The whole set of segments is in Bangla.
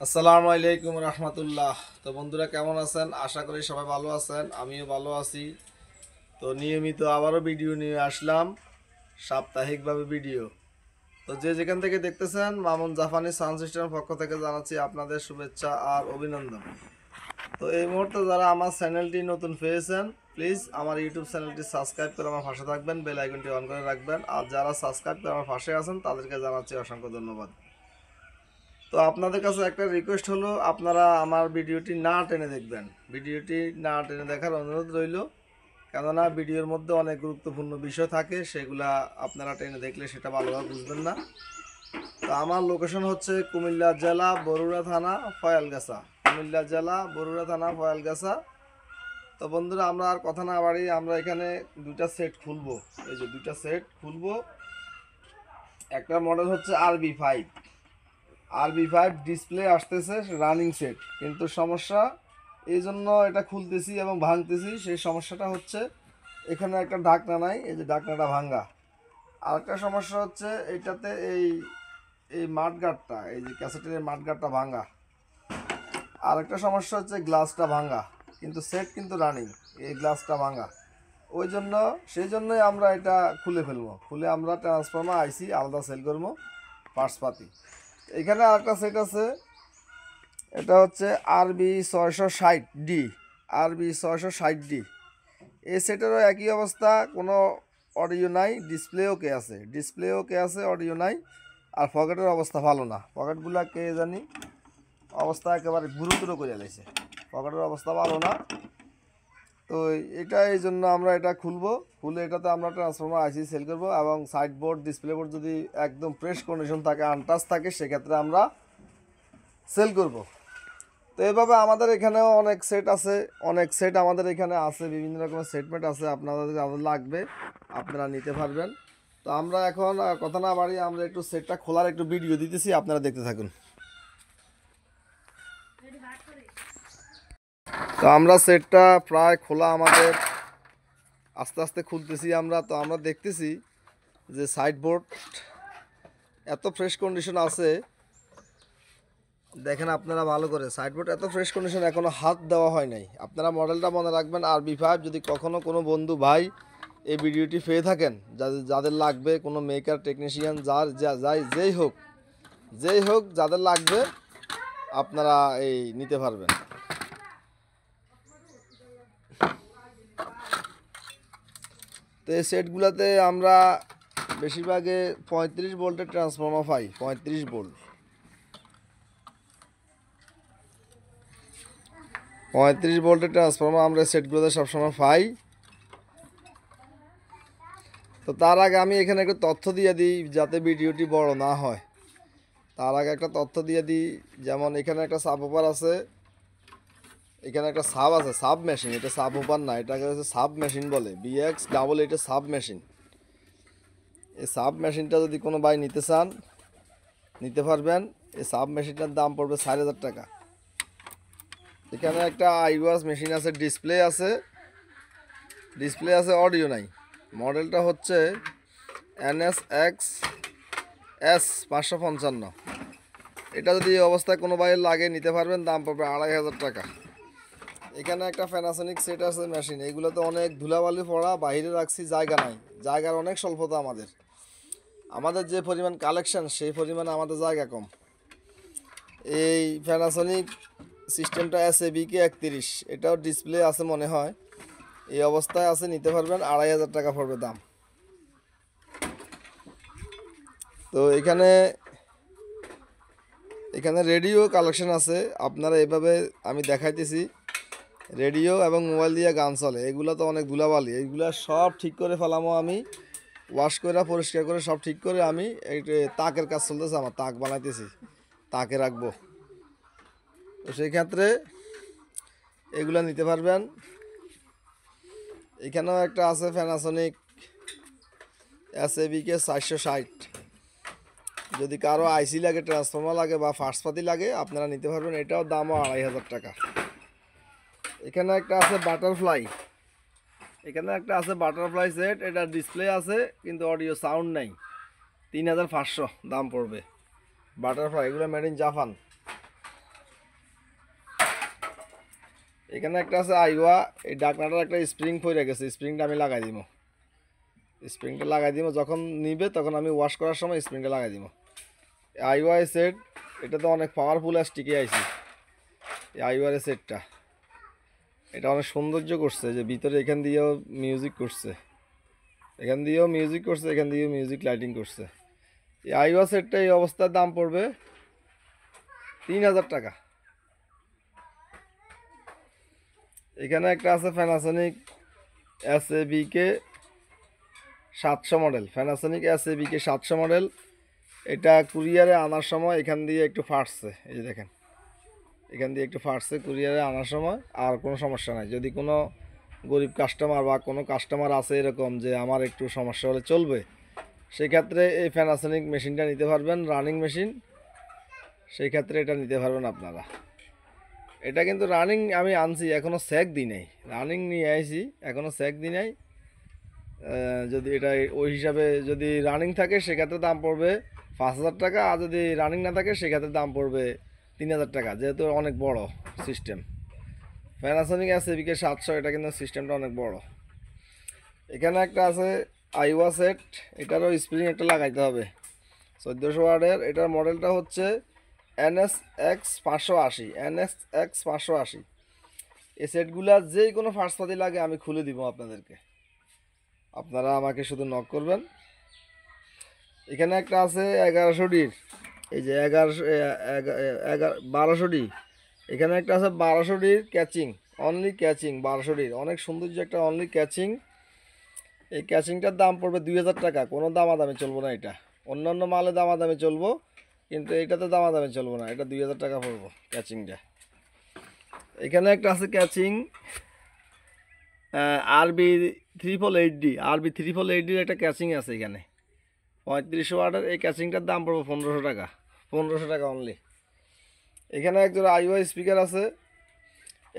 আসসালামু আলাইকুম রহমতুল্লাহ। তো বন্ধুরা কেমন আছেন? আশা করি সবাই ভালো আছেন, আমিও ভালো আছি। তো নিয়মিত আবারও ভিডিও নিয়ে আসলাম, সাপ্তাহিকভাবে ভিডিও। তো যে যেখান থেকে দেখতেছেন, মামুন জাপানি সাউন্ড সিস্টেমের পক্ষ থেকে জানাচ্ছি আপনাদের শুভেচ্ছা আর অভিনন্দন। তো এই মুহূর্তে যারা আমার চ্যানেলটি নতুন পেয়েছেন, প্লিজ আমার ইউটিউব চ্যানেলটি সাবস্ক্রাইব করে আমার পাশে থাকবেন, বেল আইকনটি অন করে রাখবেন। আর যারা সাবস্ক্রাইব করে আমার পাশে আছেন তাদেরকে জানাচ্ছি অসংখ্য ধন্যবাদ। তো আপনাদের কাছে একটা রিকোয়েস্ট হলো, আপনারা আমার ভিডিওটি না টেনে দেখবেন, ভিডিওটি না টেনে দেখার অনুরোধ রইল। কেননা ভিডিওর মধ্যে অনেক গুরুত্বপূর্ণ বিষয় থাকে, সেগুলা আপনারা টেনে দেখলে সেটা ভালোভাবে বুঝবেন না। তো আমার লোকেশন হচ্ছে কুমিল্লা জেলা বরুড়া থানা ফয়ালগাছা, কুমিল্লা জেলা বরুড়া থানা ফয়ালগাছা। তো বন্ধুরা, আমরা আর কথা না বাড়ি, আমরা এখানে দুইটা সেট খুলবো। এই যে দুইটা সেট খুলবো। একটা মডেল হচ্ছে RB5, RB5 ডিসপ্লে আসতেছে রানিং সেট, কিন্তু সমস্যা এই জন্য এটা খুলতেছি এবং ভাঙতেছি। সেই সমস্যাটা হচ্ছে এখানে একটা ঢাকনা নাই, এই যে ঢাকনাটা ভাঙা। আরেকটা সমস্যা হচ্ছে এইটাতে এই এই মাঠগার্ডটা, এই যে ক্যাসেটের মাঠগার্ডটা ভাঙা। আরেকটা সমস্যা হচ্ছে গ্লাসটা ভাঙা, কিন্তু সেট কিন্তু রানিং, এই গ্লাসটা ভাঙা। ওই জন্য সেই জন্যই আমরা এটা খুলে ফেলবো, খুলে আমরা ট্রান্সফর্মার আইসি আলাদা সেল করবো, পার্টস পাতি। এখানে আরেকটা সেট আছে, এটা হচ্ছে RB660D, RB660D। এই সেটেরও একই অবস্থা, কোনো অডিও নাই, ডিসপ্লেও কে আছে, অডিও নাই। আর পকেটের অবস্থা ভালো না, পকেটগুলা কে জানি অবস্থা একেবারে গুরুতর করে লাইছে, পকেটের অবস্থা ভালো না। তো এটা এই জন্য আমরা এটা খুলবো, খুলে এটাতে আমরা ট্রান্সফর্মার আইসি সেল করবো। এবং সাইড বোর্ড, ডিসপ্লে বোর্ড যদি একদম ফ্রেশ কন্ডিশন থাকে, আনটাচ থাকে, সেক্ষেত্রে আমরা সেল করব। তো এভাবে আমাদের এখানেও অনেক সেট আছে, অনেক সেট আমাদের এখানে আছে, বিভিন্ন রকমের সেটমেন্ট আছে। আপনাদের যাদের লাগবে আপনারা নিতে পারবেন। তো আমরা এখন কথা না বাড়িয়ে আমরা একটু সেটটা খোলার একটু ভিডিও দিতেছি, আপনারা দেখতে থাকুন। তো আমরা সেটটা প্রায় খোলা আমাদের, আস্তে আস্তে খুলতেছি আমরা। তো আমরা দেখতেছি যে সাইড বোর্ড এত ফ্রেশ কন্ডিশন আছে, দেখেন আপনারা ভালো করে, সাইডবোর্ড এত ফ্রেশ কন্ডিশন, এখনও হাত দেওয়া হয় নাই। আপনারা মডেলটা মনে রাখবেন RB5। যদি কখনও কোনো বন্ধু ভাই এই ভিডিওটি পেয়ে থাকেন, যাদের যাদের লাগবে, কোনো মেকার টেকনিশিয়ান যাই যেই হোক যাদের লাগবে, আপনারা এই নিতে পারবেন। তো এই সেটগুলোতে আমরা বেশিরভাগে 35 ভোল্টের ট্রান্সফর্মার পাই, 35 ভোল্ট, 35 ভোল্টের ট্রান্সফর্মার আমরা সেটগুলোতে সবসময় পাই। তো তার আগে আমি এখানে একটু তথ্য দিয়ে দিই, যাতে ভিডিওটি বড় না হয়। তার আগে একটা তথ্য দিয়ে দিই, যেমন এখানে একটা সাব ওপার আছে, এখানে একটা সাব আছে, সাব মেশিন। এটা সাব ওপার না, এটাকে হচ্ছে সাব মেশিন বলে, BX88 সাব মেশিন। এই সাব মেশিনটা যদি কোনো ভাই নিতে চান, নিতে পারবেন। এই সাব মেশিনটার দাম পড়বে 4000 টাকা। এখানে একটা আইওয়াস মেশিন আছে, ডিসপ্লে আছে, অডিও নাই। মডেলটা হচ্ছে NSX-S555। এটা যদি এই অবস্থায় কোনো ভাইয়ের লাগে, নিতে পারবেন, দাম পড়বে 2500 টাকা। এখানে একটা প্যানাসোনিক সেট আছে মেশিন, এগুলো তো অনেক ধুলাবালি পড়া, বাইরে রাখছি, জায়গা নাই, জায়গার অনেক স্বল্পতা। আমাদের যে পরিমাণ কালেকশন, সেই পরিমাণে আমাদের জায়গা কম। এই প্যানাসোনিক সিস্টেমটা SABK31, এটাও ডিসপ্লে আছে মনে হয়, এই অবস্থায় আছে, নিতে পারবেন, 2500 টাকা পড়বে দাম। তো এখানে রেডিও কালেকশন আছে, আপনারা এভাবে আমি দেখাইতেছি, রেডিও এবং মোবাইল দিয়ে গান চলে। এগুলো তো অনেক ধুলাবালি, এইগুলা সব ঠিক করে ফেলামো আমি, ওয়াশ করে পরিষ্কার করে সব ঠিক করে আমি এই তাকের কাজ চলতেছে, আমার তাক বানাইতেছি, তাকে রাখবো। তো সেই ক্ষেত্রে এগুলো নিতে পারবেন। এখানেও একটা আছে প্যানাসোনিক SABK460। যদি কারো আইসি লাগে, ট্রান্সফর্মার লাগে বা ফার্স্টপাতি লাগে, আপনারা নিতে পারবেন। এটাও দামও 2500 টাকা। এখানে একটা আছে বাটারফ্লাই সেট, এটা ডিসপ্লে আছে কিন্তু অডিও সাউন্ড নাই, 3500 দাম পড়বে। বাটারফ্লাই, এগুলো মেড ইন জাপান। এখানে একটা আছে আইওয়া, এই ডাকনাটার একটা স্প্রিং পড়ে গেছে, স্প্রিংটা আমি লাগাই দিব। স্প্রিংটা লাগাই দিব, যখন নিবে তখন আমি ওয়াশ করার সময় স্প্রিংটা লাগাই দিব। আইওয়া সেট, এটা তো অনেক পাওয়ারফুল আর স্টিকি আইসি। এই আইওয়ার সেটটা এটা অনেক সৌন্দর্য করছে, যে ভিতরে এখান দিয়েও মিউজিক করছে, এখান দিয়েও মিউজিক করছে, এখান দিয়েও মিউজিক লাইটিং করছে। এই আইওয়া সেটটা এই অবস্থার দাম পড়বে 3000 টাকা। এখানে একটা আছে Panasonic SABK 700 model, Panasonic SABK 700 model. এটা কুরিয়ারে আনার সময় এখান দিয়ে একটু ফাটছে, এই যে দেখেন এখান দিয়ে একটু ফাটছে কুরিয়ারে আনার সময়। আর কোনো সমস্যা নাই, যদি কোনো গরিব কাস্টমার বা কোনো কাস্টমার আছে এরকম যে আমার একটু সমস্যা হলে চলবে, সেক্ষেত্রে এই প্যানাসোনিক মেশিনটা নিতে পারবেন, রানিং মেশিন, সেই ক্ষেত্রে এটা নিতে পারবেন আপনারা। এটা কিন্তু রানিং আমি আনছি, এখনও স্যাক দিই নাই, রানিং নিয়ে আইছি, এখনও স্যাক দিই নাই। যদি এটা ওই হিসাবে যদি রানিং থাকে সেক্ষেত্রে দাম পড়বে 5000 টাকা, আর যদি রানিং না থাকে সেক্ষেত্রে দাম পড়বে 3000 টাকা, যেহেতু অনেক বড় সিস্টেম। প্যানাসোনিক SABK 700, এটা কিন্তু সিস্টেমটা অনেক বড়। এখানে একটা আছে আইওয়া সেট, এটারও স্প্রিং একটা লাগাইতে হবে 1400 ওয়াটের। এটার মডেলটা হচ্ছে NSX 580, NSX 580। এই সেটগুলা যেই কোনো ফার্স্টপাতি লাগে আমি খুলে দিব আপনাদেরকে, আপনারা আমাকে শুধু নক করবেন। এখানে একটা আছে 1100ডির, এই যে 1200ডি। এখানে একটা আছে 1200ডির ক্যাচিং, অনলি ক্যাচিং 1200ডির, অনেক সৌন্দর্য একটা অনলি ক্যাচিং। এই ক্যাচিংটার দাম পড়বে 2000 টাকা, কোনো দামাদামি চলবো না। এটা অন্যান্য মালে দামাদামি চলবো, কিন্তু এইটাতে দামাদামি চলবো না, এটা 2000 টাকা পড়বো ক্যাচিংটা। এখানে একটা আছে ক্যাচিং RB388ডির একটা ক্যাচিং আছে এখানে 3500 ওয়াটের। এই ক্যাচিংটার দাম পড়বে 1500 টাকা, 1500 টাকা অনলি। এখানে একজোড়া আইওয়া স্পিকার আছে,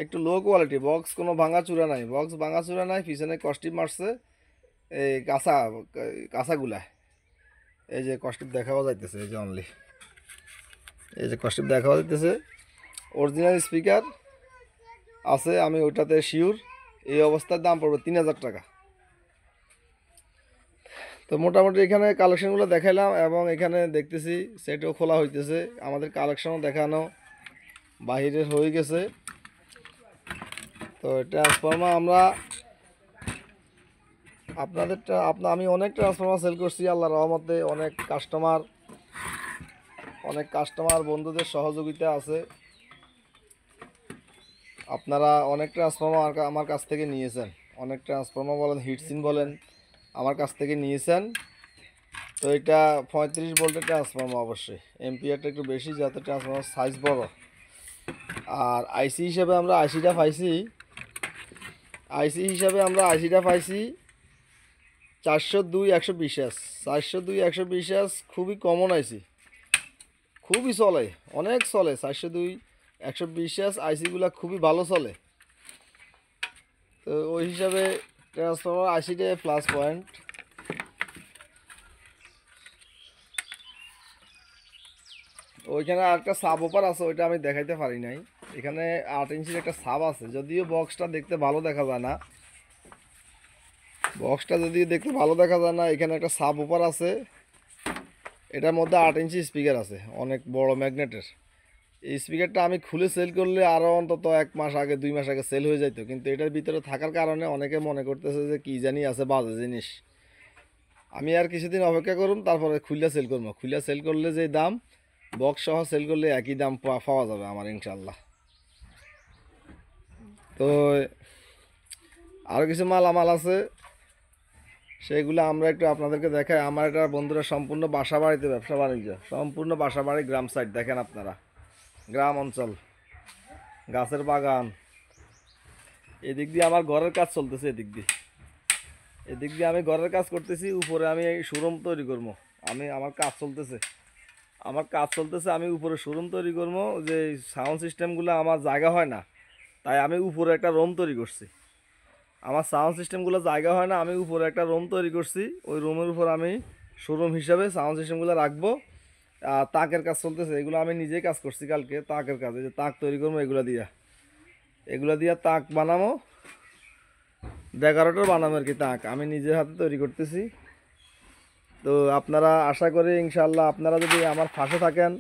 একটু লো কোয়ালিটি, বক্স কোনো ভাঙাচুরা নাই, বক্স ভাঙাচুরা নাই, পিছনে কস্টিপ মারছে এই কাঁচাগুলা, এই যে কস্টিপ দেখাও যাইতেছে, এই যে অনলি এই যে কস্টিপ দেখাও যাইতেছে। অরিজিনাল স্পিকার আছে, আমি ওইটাতে শিওর। এই অবস্থার দাম পড়বে 3000 টাকা। তো মোটামুটি এখানে কালেকশনগুলো দেখাইলাম, এবং এখানে দেখতেছি সেটও খোলা হইতেছে, আমাদের কালেকশনও দেখানো বাহিরের হয়ে গেছে। তো ট্রান্সফর্মার আমরা আমি অনেক ট্রান্সফর্মার সেল করছি আল্লাহর রহমতে, অনেক কাস্টমার বন্ধুদের সহযোগিতা আছে। আপনারা অনেক ট্রান্সফর্মার আমার কাছ থেকে নিয়েছেন, অনেক ট্রান্সফর্মার বলেন, হিটসিন বলেন, আমার কাছ থেকে নিয়েছেন। তো এটা 35 ভোল্টের ট্রান্সফর্মার, অবশ্যই এম্পিয়ারটা একটু বেশি, যাতে ট্রান্সফর্মার সাইজ বড়। আর আইসি হিসাবে আমরা আইসিটা পাইছি 402/120, 402/120, খুবই কমন আইসি, খুবই চলে, অনেক চলে। 402/120 আইসিগুলো খুবই ভালো চলে। তো ওই হিসাবে ট্রান্সফর্মার আইসিটাই প্লাস পয়েন্ট। ওইখানে আরেকটা সাব ওপার আছে, ওইটা আমি দেখাইতে পারি নাই। এখানে 8 ইঞ্চির একটা সাব আছে, যদিও বক্সটা দেখতে ভালো দেখা যায় না, এখানে একটা সাব ওপার আছে। এটার মধ্যে 8 ইঞ্চি স্পিকার আছে, অনেক বড় ম্যাগনেটের। এই স্পিকারটা আমি খুলে সেল করলে আরও অন্তত 1 মাস আগে 2 মাস আগে সেল হয়ে যেত, কিন্তু এটার ভিতরে থাকার কারণে অনেকে মনে করতেছে যে কী জানি আছে বাজে জিনিস। আমি আর কিছুদিন অপেক্ষা করুন, তারপরে খুলে সেল করবো। খুলে সেল করলে যে দাম, বক্স সহ সেল করলে একই দাম পাওয়া যাবে আমার ইনশাল্লাহ। তো আরও কিছু মালামাল আছে, সেগুলো আমরা একটু আপনাদেরকে দেখাই। আমার এটা বন্ধুরা সম্পূর্ণ বাসা বাড়িতে ব্যবসা বাণিজ্য, সম্পূর্ণ বাসা বাড়ি, গ্রাম সাইড। দেখেন আপনারা, গ্রাম অঞ্চল, গাছের বাগান, এদিক দিয়ে আমার ঘরের কাজ চলতেছে, এদিক দিয়ে আমি ঘরের কাজ করতেছি, উপরে আমি এই শোরুম তৈরি করবো। আমার কাজ চলতেছে, আমি উপরে শোরুম তৈরি করবো। যে সাউন্ড সিস্টেমগুলো আমার জায়গা হয় না, তাই আমি উপরে একটা রুম তৈরি করছি। আমার সাউন্ড সিস্টেমগুলো জায়গা হয় না, আমি উপরে একটা রুম তৈরি করছি। ওই রুমের উপর আমি শোরুম হিসাবে সাউন্ড সিস্টেমগুলো রাখবো। আর তাকের কাজ চলতেছে, এগুলো আমি নিজেই কাজ করছি কালকে, তাকের কাজ, এই যে তাক তৈরি করবো এগুলো দিয়া। এগুলো দিয়ে তাক বানাবো, ডেকোরেটর বানাবো আর কি। তাক আমি নিজের হাতে তৈরি করতেছি। তো আপনারা আশা করি ইনশাল্লাহ আপনারা যদি আমার পাশে থাকেন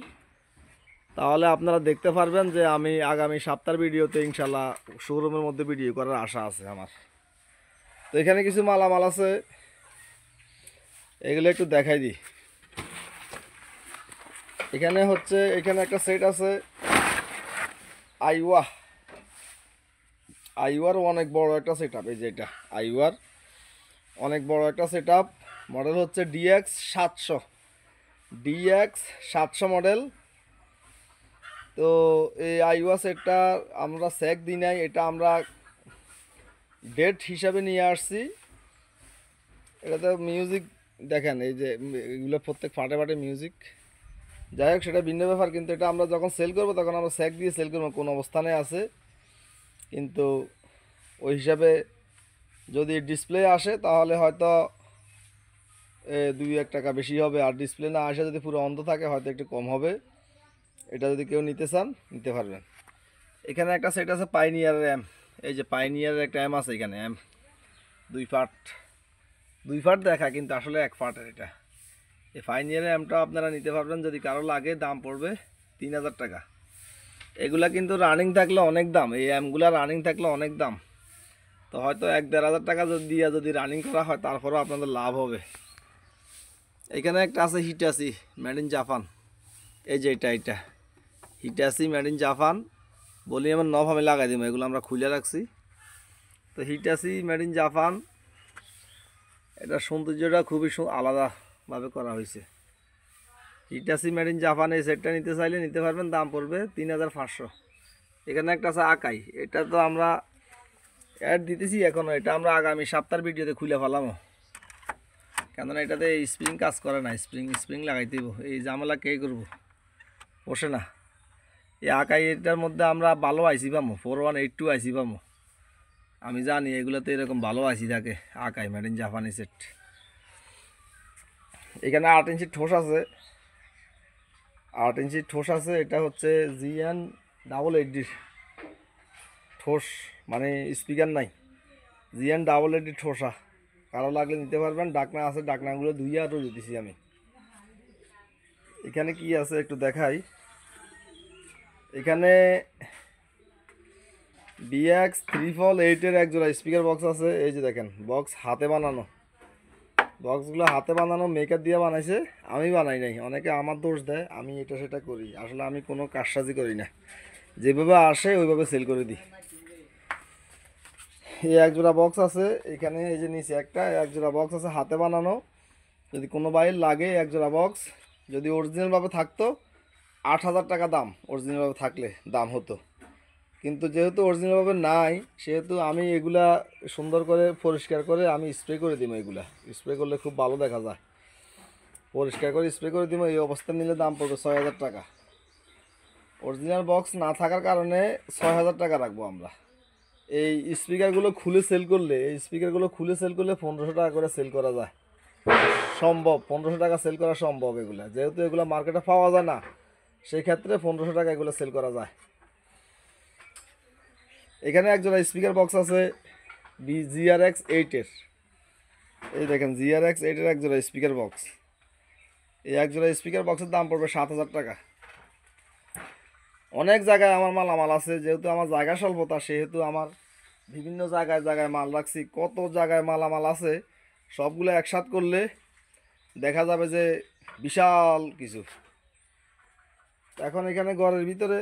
তাহলে আপনারা দেখতে পারবেন যে আমি আগামী সপ্তাহের ভিডিওতে ইনশাল্লাহ শোরুমের মধ্যে ভিডিও করার আশা আছে আমার। তো এখানে কিছু মালামাল আছে, এগুলো একটু দেখাই দিই। এখানে হচ্ছে, এখানে একটা সেট আছে আইওয়া, আইওয়ার অনেক বড় একটা সেট আপ। এই যে এটা আইওয়ার অনেক বড় একটা সেট আপ। মডেল হচ্ছে DX700, DX700 মডেল। তো এই আইওয়া সেটটা আমরা স্যাক দিই নাই, এটা আমরা ডেট হিসাবে নিয়ে আসছি। এটাতে মিউজিক দেখেন, এই যে এগুলো প্রত্যেক ফাটে ফাটে মিউজিক। যাই হোক সেটা ভিন্ন ব্যাপার, কিন্তু এটা আমরা যখন সেল করবো তখন আমরা স্যাক দিয়ে সেল করবো, কোন অবস্থানে আছে। কিন্তু ওই হিসাবে যদি ডিসপ্লে আসে তাহলে হয়তো 2-1 টাকা বেশি হবে, আর ডিসপ্লে না আসে যদি পুরো অন্ধ থাকে হয়তো একটু কম হবে। এটা যদি কেউ নিতে চান নিতে পারবেন। এখানে একটা সেট আছে পাইনিয়ারের অ্যাম। এই যে পাইনিয়ারের একটা অ্যাম আছে এখানে, অ্যাম 2 পার্ট দেখা, কিন্তু আসলে 1 পার্টের এটা। এই পাইনিয়ারের অ্যামটা আপনারা নিতে পারবেন যদি কারো লাগে। দাম পড়বে 3000 টাকা। এগুলা কিন্তু রানিং থাকলে অনেক দাম, এই অ্যামগুলা রানিং থাকলে অনেক দাম। তো হয়তো 1-1.5 হাজার টাকা দিয়ে যদি রানিং করা হয় তারপরেও আপনাদের লাভ হবে। এখানে একটা আছে হিটাচি মেড ইন জাপান। এই যে এটা হিটাচি মেড ইন জাপান। বলি আমার নব আমি লাগাই দিব, এগুলো আমরা খুলে রাখছি। তো হিটাচি মেড ইন জাপান, এটা সৌন্দর্যটা খুবই আলাদাভাবে করা হয়েছে। হিটাচি মেড ইন জাপান এই সেটটা নিতে চাইলে নিতে পারবেন, দাম পড়বে 3500। এখানে একটা আছে আকাই, এটা তো আমরা অ্যাড দিতেছি এখনও, এটা আমরা আগামী সপ্তাহের ভিডিওতে খুলে ফেলামো। কেননা এটাতে স্প্রিং কাজ করে না, স্প্রিং লাগাইতে দিব, এই ঝামেলা কে করবো, বসে না। এই আকাই এটার মধ্যে আমরা ভালো আইসি পামো, 4182 আইসি পামো। আমি জানি এগুলোতে এরকম ভালো আইসি থাকে, আকাই মেড ইন জাপানি সেট। এখানে 8 ইঞ্চি ঠোস আছে, 8 ইঞ্চি ঠোস আছে। এটা হচ্ছে GN880 ঠোস, মানে স্পিকার নাই, GN880 ঠোসা। কারো লাগলে নিতে পারবেন। ডাকনা আছে, ডাকনাগুলো ধুইয়া আরও দিতেছি আমি। এখানে কি আছে একটু দেখাই। এখানে BX348 এক জোড়া স্পিকার বক্স আছে। এই যে দেখেন, বক্স হাতে বানানো, বক্সগুলো হাতে বানানো, মেকার দিয়ে বানাইছে, আমি বানাই নাই। অনেকে আমার দোষ দেয়, আমি এটা সেটা করি, আসলে আমি কোনো কারসাজি করি না, যেভাবে আসে ওইভাবে সেল করে দিই। এই এক জোড়া বক্স আছে এখানে, এই যে নিচে একটা এক জোড়া বক্স আছে হাতে বানানো। যদি কোনো বাইর লাগে এক জোড়া বক্স, যদি অরিজিনালভাবে থাকতো 8000 টাকা দাম, অরিজিনালভাবে থাকলে দাম হতো। কিন্তু যেহেতু অরিজিনালভাবে নাই, সেহেতু আমি এগুলা সুন্দর করে পরিষ্কার করে আমি স্প্রে করে দিব। এগুলা স্প্রে করলে খুব ভালো দেখা যায়, পরিষ্কার করে স্প্রে করে দিব। এই অবস্থা নিলে দাম পড়বে 6000 টাকা। অরিজিনাল বক্স না থাকার কারণে 6000 টাকা রাখবো আমরা। এই স্পিকারগুলো খুলে সেল করলে, এই স্পিকারগুলো খুলে সেল করলে 1500 টাকা করে সেল করা যায়, সম্ভব। 1500 টাকা সেল করা সম্ভব এগুলা, যেহেতু এগুলো মার্কেটে পাওয়া যায় না, সেই ক্ষেত্রে 1500 টাকা এগুলো সেল করা যায়। এখানে একজোড়া স্পিকার বক্স আছে GRX8 এর। এই দেখেন GRX8 এর একজোড়া স্পিকার বক্স। এই একজোড়া স্পিকার বক্সের দাম পড়বে 7000 টাকা। অনেক জায়গায় আমার মালামাল আছে, যেহেতু আমার জায়গা স্বল্পতা, সেহেতু আমার বিভিন্ন জায়গায় জায়গায় মাল রাখছি। কত জায়গায় মালামাল আছে, সবগুলো একসাথ করলে দেখা যাবে যে বিশাল কিছু। এখন এখানে ঘরের ভিতরে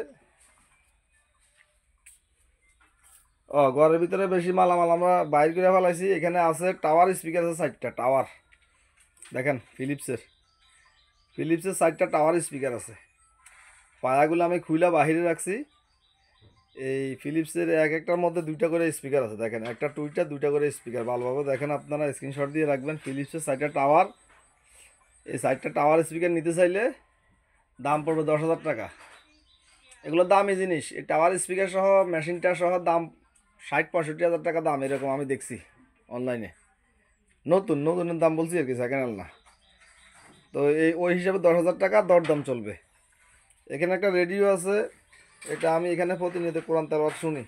ঘরের ভিতরে বেশি মালামাল আমরা বাইর করে ফেলাইছি। এখানে আছে টাওয়ার স্পিকার আছে 4টা টাওয়ার, দেখেন ফিলিপসের 4টা টাওয়ার স্পিকার আছে। পায়াগুলো আমি খুইলা বাহিরে রাখছি। এই ফিলিপসের এক একটার মধ্যে 2টা করে স্পিকার আছে, দেখেন একটা টুইটা 2টা করে স্পিকার, ভালোভাবে দেখেন, আপনারা স্ক্রিনশট দিয়ে রাখবেন। ফিলিপসের 4টা টাওয়ার, এই 4টা টাওয়ার স্পিকার নিতে চাইলে দাম পড়বে 10,000 টাকা। এগুলো দামি জিনিস, এই টাওয়ার স্পিকার সহ মেশিনটা সহ দাম 60-65 হাজার টাকা দাম, এরকম আমি দেখছি অনলাইনে। নতুনের দাম বলছি আর কি, সেকেন্ড হ্যান্ড না। তো এই ওই হিসাবে 10,000 টাকা দরদাম চলবে। এখানে একটা রেডিও আছে, এটা আমি এখানে প্রতিনিয়ত কোরআন তেলাওয়াত শুনি।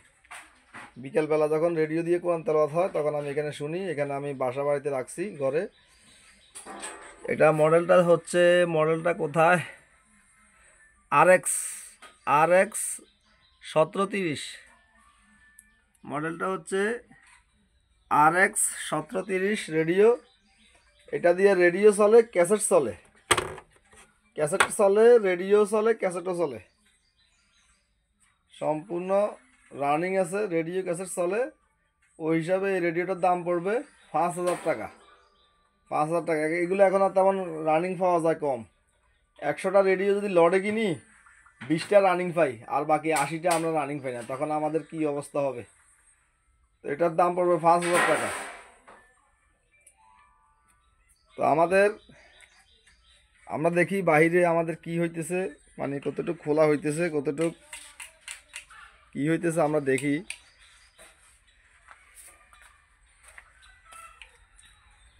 বিকেলবেলা যখন রেডিও দিয়ে কোরআন তেলাওয়াত হয় তখন আমি এখানে শুনি। এখানে আমি বাসা বাড়িতে রাখছি ঘরে। এটা মডেলটা কোথায়, RX 1730, মডেলটা হচ্ছে RX 1730 রেডিও। এটা দিয়ে রেডিও চলে, ক্যাসেট চলে, রেডিও চলে, ক্যাসেটও চলে, সম্পূর্ণ রানিং আছে, রেডিও ক্যাসেট চলে। ওই হিসাবে এই রেডিওটার দাম পড়বে 5000 টাকা। 5000 টাকা। এগুলো এখন আর তেমন রানিং পাওয়া যায় কম। 100টা রেডিও যদি লড়ে কিনি, 20টা রানিং পাই, আর বাকি 80টা আমরা রানিং পাই না, তখন আমাদের কি অবস্থা হবে? তো এটার দাম পড়বে 5000 টাকা। তো আমরা দেখি বাইরে আমাদের কি হইতেছে, মানে কতটুকু খোলা হইতেছে, কতটুকু কি হইতেছে আমরা দেখি।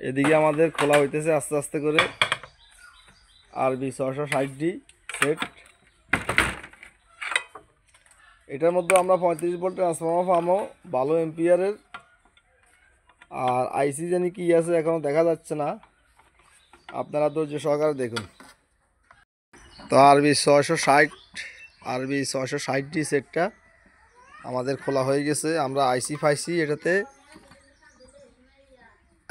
এদিকে আমাদের খোলা হইতেছে আস্তে আস্তে করে RB 660D সেট। এটার মধ্যে আমরা 35 ভোল্ট ট্রান্সফর্মার পাবো, ভালো এম্পিয়ারের। আর আইসি জানি কি আছে এখনও দেখা যাচ্ছে না, আপনারা ধৈর্য সহকারে দেখুন। তো RB 660D সেটটা আমাদের খোলা হয়ে গেছে। আমরা আইসি পাইছি, এটাতে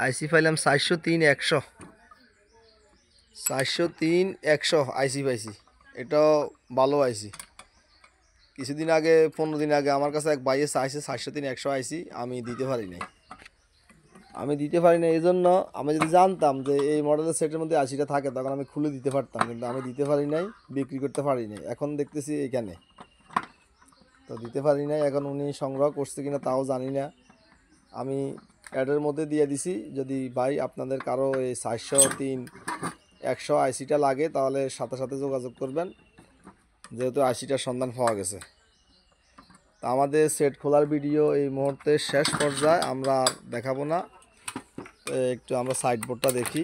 আইসি পাইলাম 403-100 আইসি পাইছি। এটাও ভালো আইসি। কিছুদিন আগে 15 দিন আগে আমার কাছে এক ভাইয়ে চাইছে 403-100 আইসি, আমি দিতে পারি নাই। এই জন্য আমি যদি জানতাম যে এই মডেলের সেটের মধ্যে 80টা থাকে তখন আমি খুলে দিতে পারতাম, কিন্তু আমি দিতে পারি নাই, বিক্রি করতে পারি নাই। এখন দেখতেছি এখানে তো দিতে পারি নাই। এখন উনি সংগ্রহ করছে কিনা তাও জানি না। আমি অ্যাডের মধ্যে দিয়ে দিছি, যদি ভাই আপনাদের কারো এই 403-100 আইসিটা লাগে তাহলে সাথে সাথে যোগাযোগ করবেন, যেহেতু আইসিটার সন্ধান পাওয়া গেছে। তা আমাদের সেট খোলার ভিডিও এই মুহূর্তে শেষ পর্যায়ে, আমরা দেখাবো না। একটু আমরা সাইড বোর্ডটা দেখি।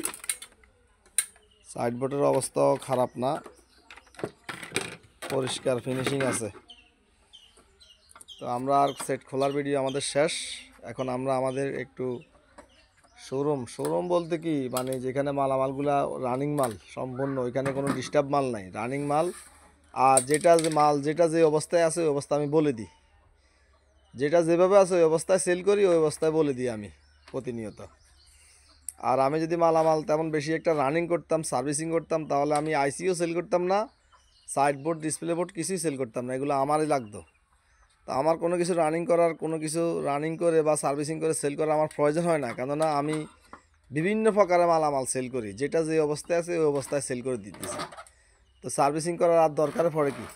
সাইড বোর্ডের অবস্থাও খারাপ না, পরিষ্কার ফিনিশিং আছে। তো আমরা আর সেট খোলার ভিডিও আমাদের শেষ। এখন আমরা আমাদের একটু শোরুম বলতে কি, মানে যেখানে মালামালগুলা রানিং মাল সম্পূর্ণ, ওইখানে কোনো ডিস্টার্ব মাল নাই, রানিং মাল। আর যেটা যে অবস্থায় আছে ওই অবস্থা আমি বলে দিই, যেটা যেভাবে আছে ওই অবস্থায় সেল করি, ওই অবস্থায় বলে দিই আমি প্রতিনিয়ত। আর আমি যদি মালামাল তেমন বেশি একটা রানিং করতাম, সার্ভিসিং করতাম, তাহলে আমি আইসিও সেল করতাম না, সাইড বোর্ড, ডিসপ্লে বোর্ড কিছুই সেল করতাম না, এগুলো আমারই লাগতো। তো আমার কোনো কিছু রানিং করে বা সার্ভিসিং করে সেল করা আমার প্রয়োজন হয় না, কেননা আমি বিভিন্ন প্রকারের মালামাল সেল করি, যেটা যে অবস্থায় আছে ওই অবস্থায় সেল করে দিতেছি। তো সার্ভিসিং করার আর দরকারে পড়ে কি?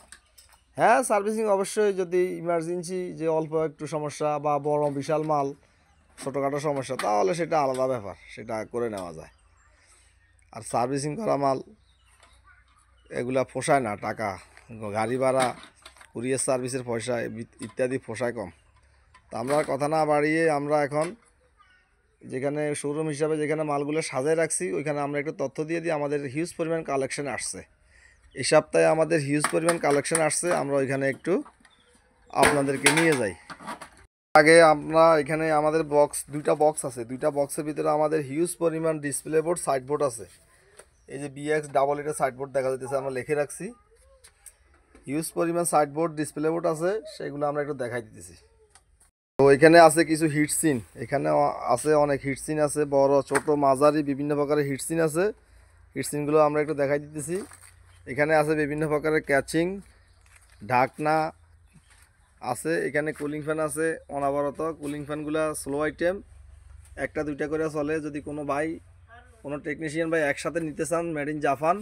হ্যাঁ, সার্ভিসিং অবশ্যই, যদি ইমার্জেন্সি যে অল্প একটু সমস্যা বা বড় বিশাল মাল ছোটোখাটো সমস্যা, তাহলে সেটা আলাদা ব্যাপার, সেটা করে নেওয়া যায়। আর সার্ভিসিং করা মাল এগুলা পোষায় না, টাকা, গাড়ি ভাড়া, কুরিয়ার সার্ভিসের পয়সা ইত্যাদি পোষায় কম। তো আমরা কথা না বাড়িয়ে আমরা এখন যেখানে শোরুম হিসাবে যেখানে মালগুলো সাজায় রাখছি ওইখানে আমরা একটু তথ্য দিয়ে দিই। আমাদের হিউজ পরিমাণ কালেকশন আসছে এই সপ্তাহে, আমাদের হিউজ পরিমাণ কালেকশন আসছে, আমরা ওইখানে একটু আপনাদেরকে নিয়ে যাই। আগে আমরা এখানে আমাদের দুইটা বক্স আছে, দুইটা বক্সের ভিতরে আমাদের হিউজ পরিমাণ ডিসপ্লে বোর্ড, সাইড বোর্ড আছে। এই যে BX88 সাইড বোর্ড দেখা যাচ্ছে, আমরা লিখে রাখছি। হিউজ পরিমাণ সাইড বোর্ড, ডিসপ্লে বোর্ড আছে, সেগুলো আমরা একটু দেখাই দিতেছি। তো এখানে আছে কিছু হিটসিন, এখানে আছে অনেক হিটসিন আছে, বড় ছোট মাঝারি বিভিন্ন প্রকারের হিটসিন আছে। হিটসিনগুলো আমরা একটু দেখাই দিতেছি। এখানে আছে বিভিন্ন প্রকারের ক্যাচিং, ঢাকনা আছে। এখানে কুলিং ফ্যান আছে অনবরত। কুলিং ফ্যানগুলো স্লো আইটেম, একটা দুইটা করে চলে। যদি কোনো টেকনিশিয়ান ভাই একসাথে নিতে চান, মেড ইন জাপান,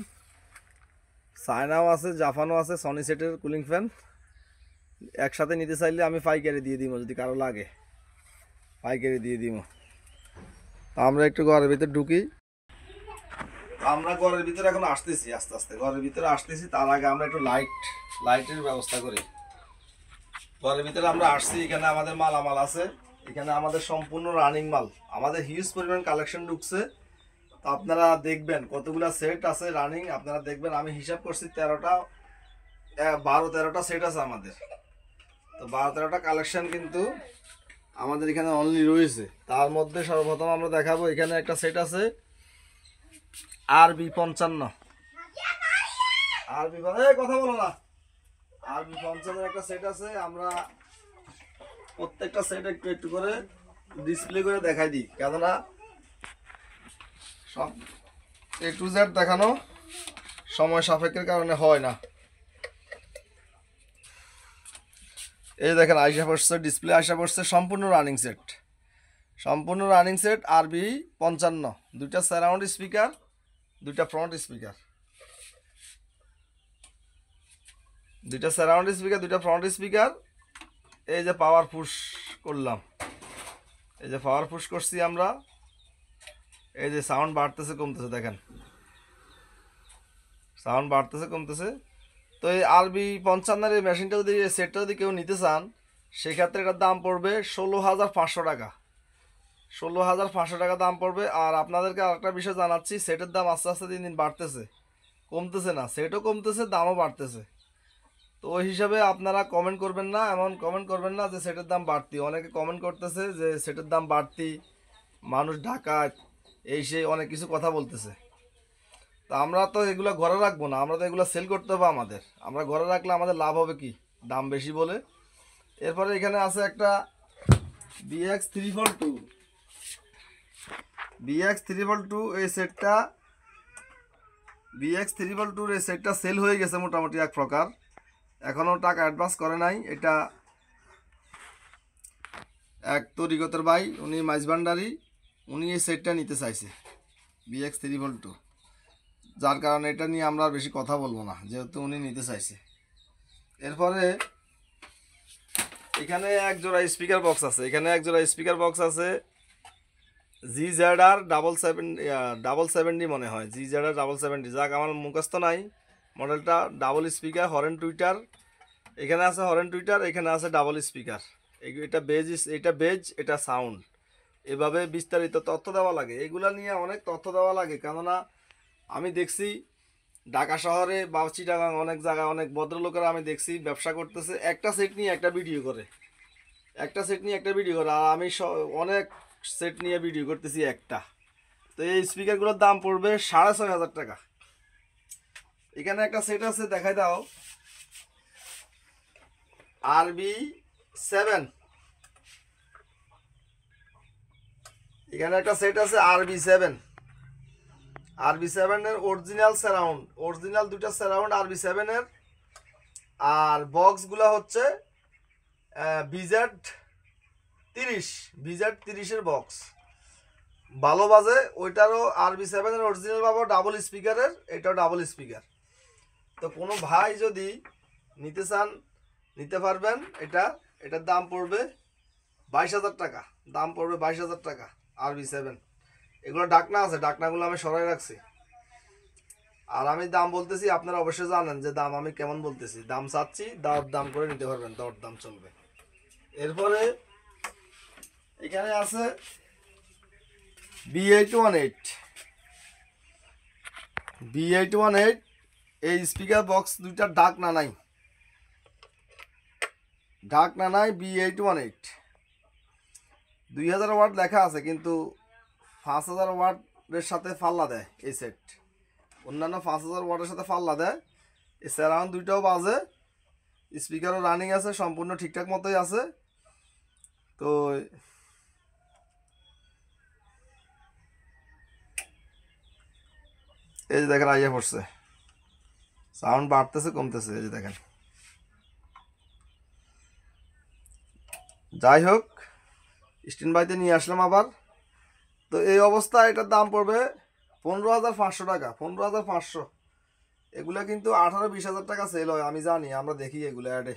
চায়নাও আছে, জাপানও আছে, সনি সেটের কুলিং ফ্যান একসাথে নিতে চাইলে আমি পাইকারি দিয়ে দিব, যদি কারো লাগে পাইকারি দিয়ে দিব। আমরা একটু ঘরের ভিতরে ঢুকি। আমরা ঘরের ভিতরে এখন আসতেছি, আস্তে আস্তে ঘরের ভিতরে আসতেছি। তার আগে আমরা একটু লাইটের ব্যবস্থা করি। ঘরের ভিতরে আমরা আসছি, এখানে আমাদের মালামাল আছে, এখানে আমাদের সম্পূর্ণ রানিং মাল, আমাদের হিউজ পরিমাণ কালেকশন ঢুকছে। তো আপনারা দেখবেন কতগুলা সেট আছে রানিং, আপনারা দেখবেন। আমি হিসাব করছি 12-13টা সেট আছে আমাদের। তো 12-13টা কালেকশন কিন্তু আমাদের এখানে অনলি রয়েছে। তার মধ্যে সর্বপ্রথম আমরা দেখাবো, এখানে একটা সেট আছে RB55। কথা বলো না। RB55 একটা সেট আছে। আমরা প্রত্যেকটা সেট একটু একটু করে ডিসপ্লে করে দেখাই দিই, কেননা সব A to Z দেখানো সময় সাপেক্ষের কারণে হয় না। এই দেখেন আইসা পড়ছে, ডিসপ্লে আইসা পড়ছে, সম্পূর্ণ রানিং সেট। RB55, দুইটা সারাউন্ড স্পিকার, দুইটা ফ্রন্ট স্পিকার, দুইটা ফ্রন্ট স্পিকার। এই যে পাওয়ার পুশ করলাম, এই যে পাওয়ার পুশ করছি আমরা, এই যে সাউন্ড বাড়তেছে কমতেছে, দেখেন সাউন্ড বাড়তেছে কমতেছে। তো এই RB55 এই মেশিনটা যদি, সেটটা যদি কেউ নিতে চান, সেক্ষেত্রে এটার দাম পড়বে 16,500 টাকা। 16,500 টাকা দাম পড়বে। আর আপনাদেরকে আরেকটা বিষয় জানাচ্ছি, সেটের দাম আস্তে আস্তে দিন দিন বাড়তেছে, কমতেছে না। সেটও কমতেছে, দামও বাড়তেছে। তো ওই হিসাবে আপনারা কমেন্ট করবেন না, এমন কমেন্ট করবেন না যে সেটের দাম বাড়তি। অনেকে কমেন্ট করতেছে যে সেটের দাম বাড়তি, মানুষ ঢাকায় এই সেই অনেক কিছু কথা বলতেছে। তা আমরা তো এগুলো ঘরে রাখবো না, আমরা তো এগুলো সেল করতে হবে আমাদের। আমরা ঘরে রাখলে আমাদের লাভ হবে কি, দাম বেশি বলে। এরপরে এখানে আছে একটা BX322। এই সেটটা BX322 এই সেটটা সেল হয়ে গেছে মোটামুটি এক প্রকার, এখনও টাকা অ্যাডভান্স করে নাই। এটা এক তরিকতের ভাই, উনি মাইজবান্ডারি, উনি এই সেটটা নিতে চাইছে BX322, যার কারণে এটা নিয়ে আমরা আর বেশি কথা বলবো না, যেহেতু উনি নিতে চাইছে। এরপরে এখানে এক জোড়া স্পিকার বক্স আছে, GZR 770 মনে হয়, GZR 770, যাক আমার মুখস্থ নাই মডেলটা। ডাবল স্পিকার, হরেন টুইটার, এখানে আছে হরেন টুইটার, এখানে আছে ডাবল স্পিকার। এটা বেজ, এটা সাউন্ড। এভাবে বিস্তারিত তথ্য দেওয়া লাগে, এগুলা নিয়ে অনেক তথ্য দেওয়া লাগে। কেননা আমি দেখছি ঢাকা শহরে বা চিটাগাং অনেক জায়গায় অনেক ভদ্রলোকেরা আমি দেখছি ব্যবসা করতেছে, একটা সেট নিয়ে একটা ভিডিও করে, আর আমি অনেক সেট নিয়ে ভিডিও করতেছি একটা। তো এই স্পিকারগুলোর দাম পড়বে 6,500 টাকা। এখানে একটা সেট আছে, দেখাই দাও, RB7। এখানে একটা সেট আছে RB7 এর অরিজিনাল দুইটা সারাউন্ড RB7 এর। আর বক্সগুলো হচ্ছে BZ30 এর বক্স, ভালো বাজে। ওইটারও RB7 এর অরিজিনাল পাবো ডাবল স্পিকারের, এটাও ডাবল স্পিকার। তো কোনো ভাই যদি নিতে চান নিতে পারবেন। এটার দাম পড়বে 22,000 টাকা, RB7। এগুলো ডাকনা আছে, ডাকনাগুলো আমি সরাই রাখছি। আর আমি দাম বলতেছি, আপনারা অবশ্যই জানেন যে দাম আমি কেমন বলতেছি। দাম চাচ্ছি, দাম করে নিতে পারবেন, দাম চলবে। এরপরে এখানে আছে B818। এই স্পিকার বক্স দুইটা ডাকনা নাই, B818 2000 ওয়াট লেখা আছে, কিন্তু 5000 ওয়াটের সাথে ফাল্লা দেয় এই সেট। অন্যান্য 5000 ওয়াটের সাথে ফাল্লা দেয়। এই সারাউন্ড দুইটাও বাজে, স্পিকারও রানিং আছে, সম্পূর্ণ ঠিকঠাক মতোই আছে। তো এই যে দেখেন আইয়া পড়ছে, সাউন্ড বাড়তেছে কমতেছে, এই যে দেখেন। যাই হোক, স্ট্যান্ড বাইতে নিয়ে আসলাম আবার। তো এই অবস্থা, এটার দাম পড়বে 15,500 টাকা, 15,500। এগুলো কিন্তু 18-20 হাজার টাকা সেল হয়, আমি জানি, আমরা দেখি এগুলো অ্যাডে।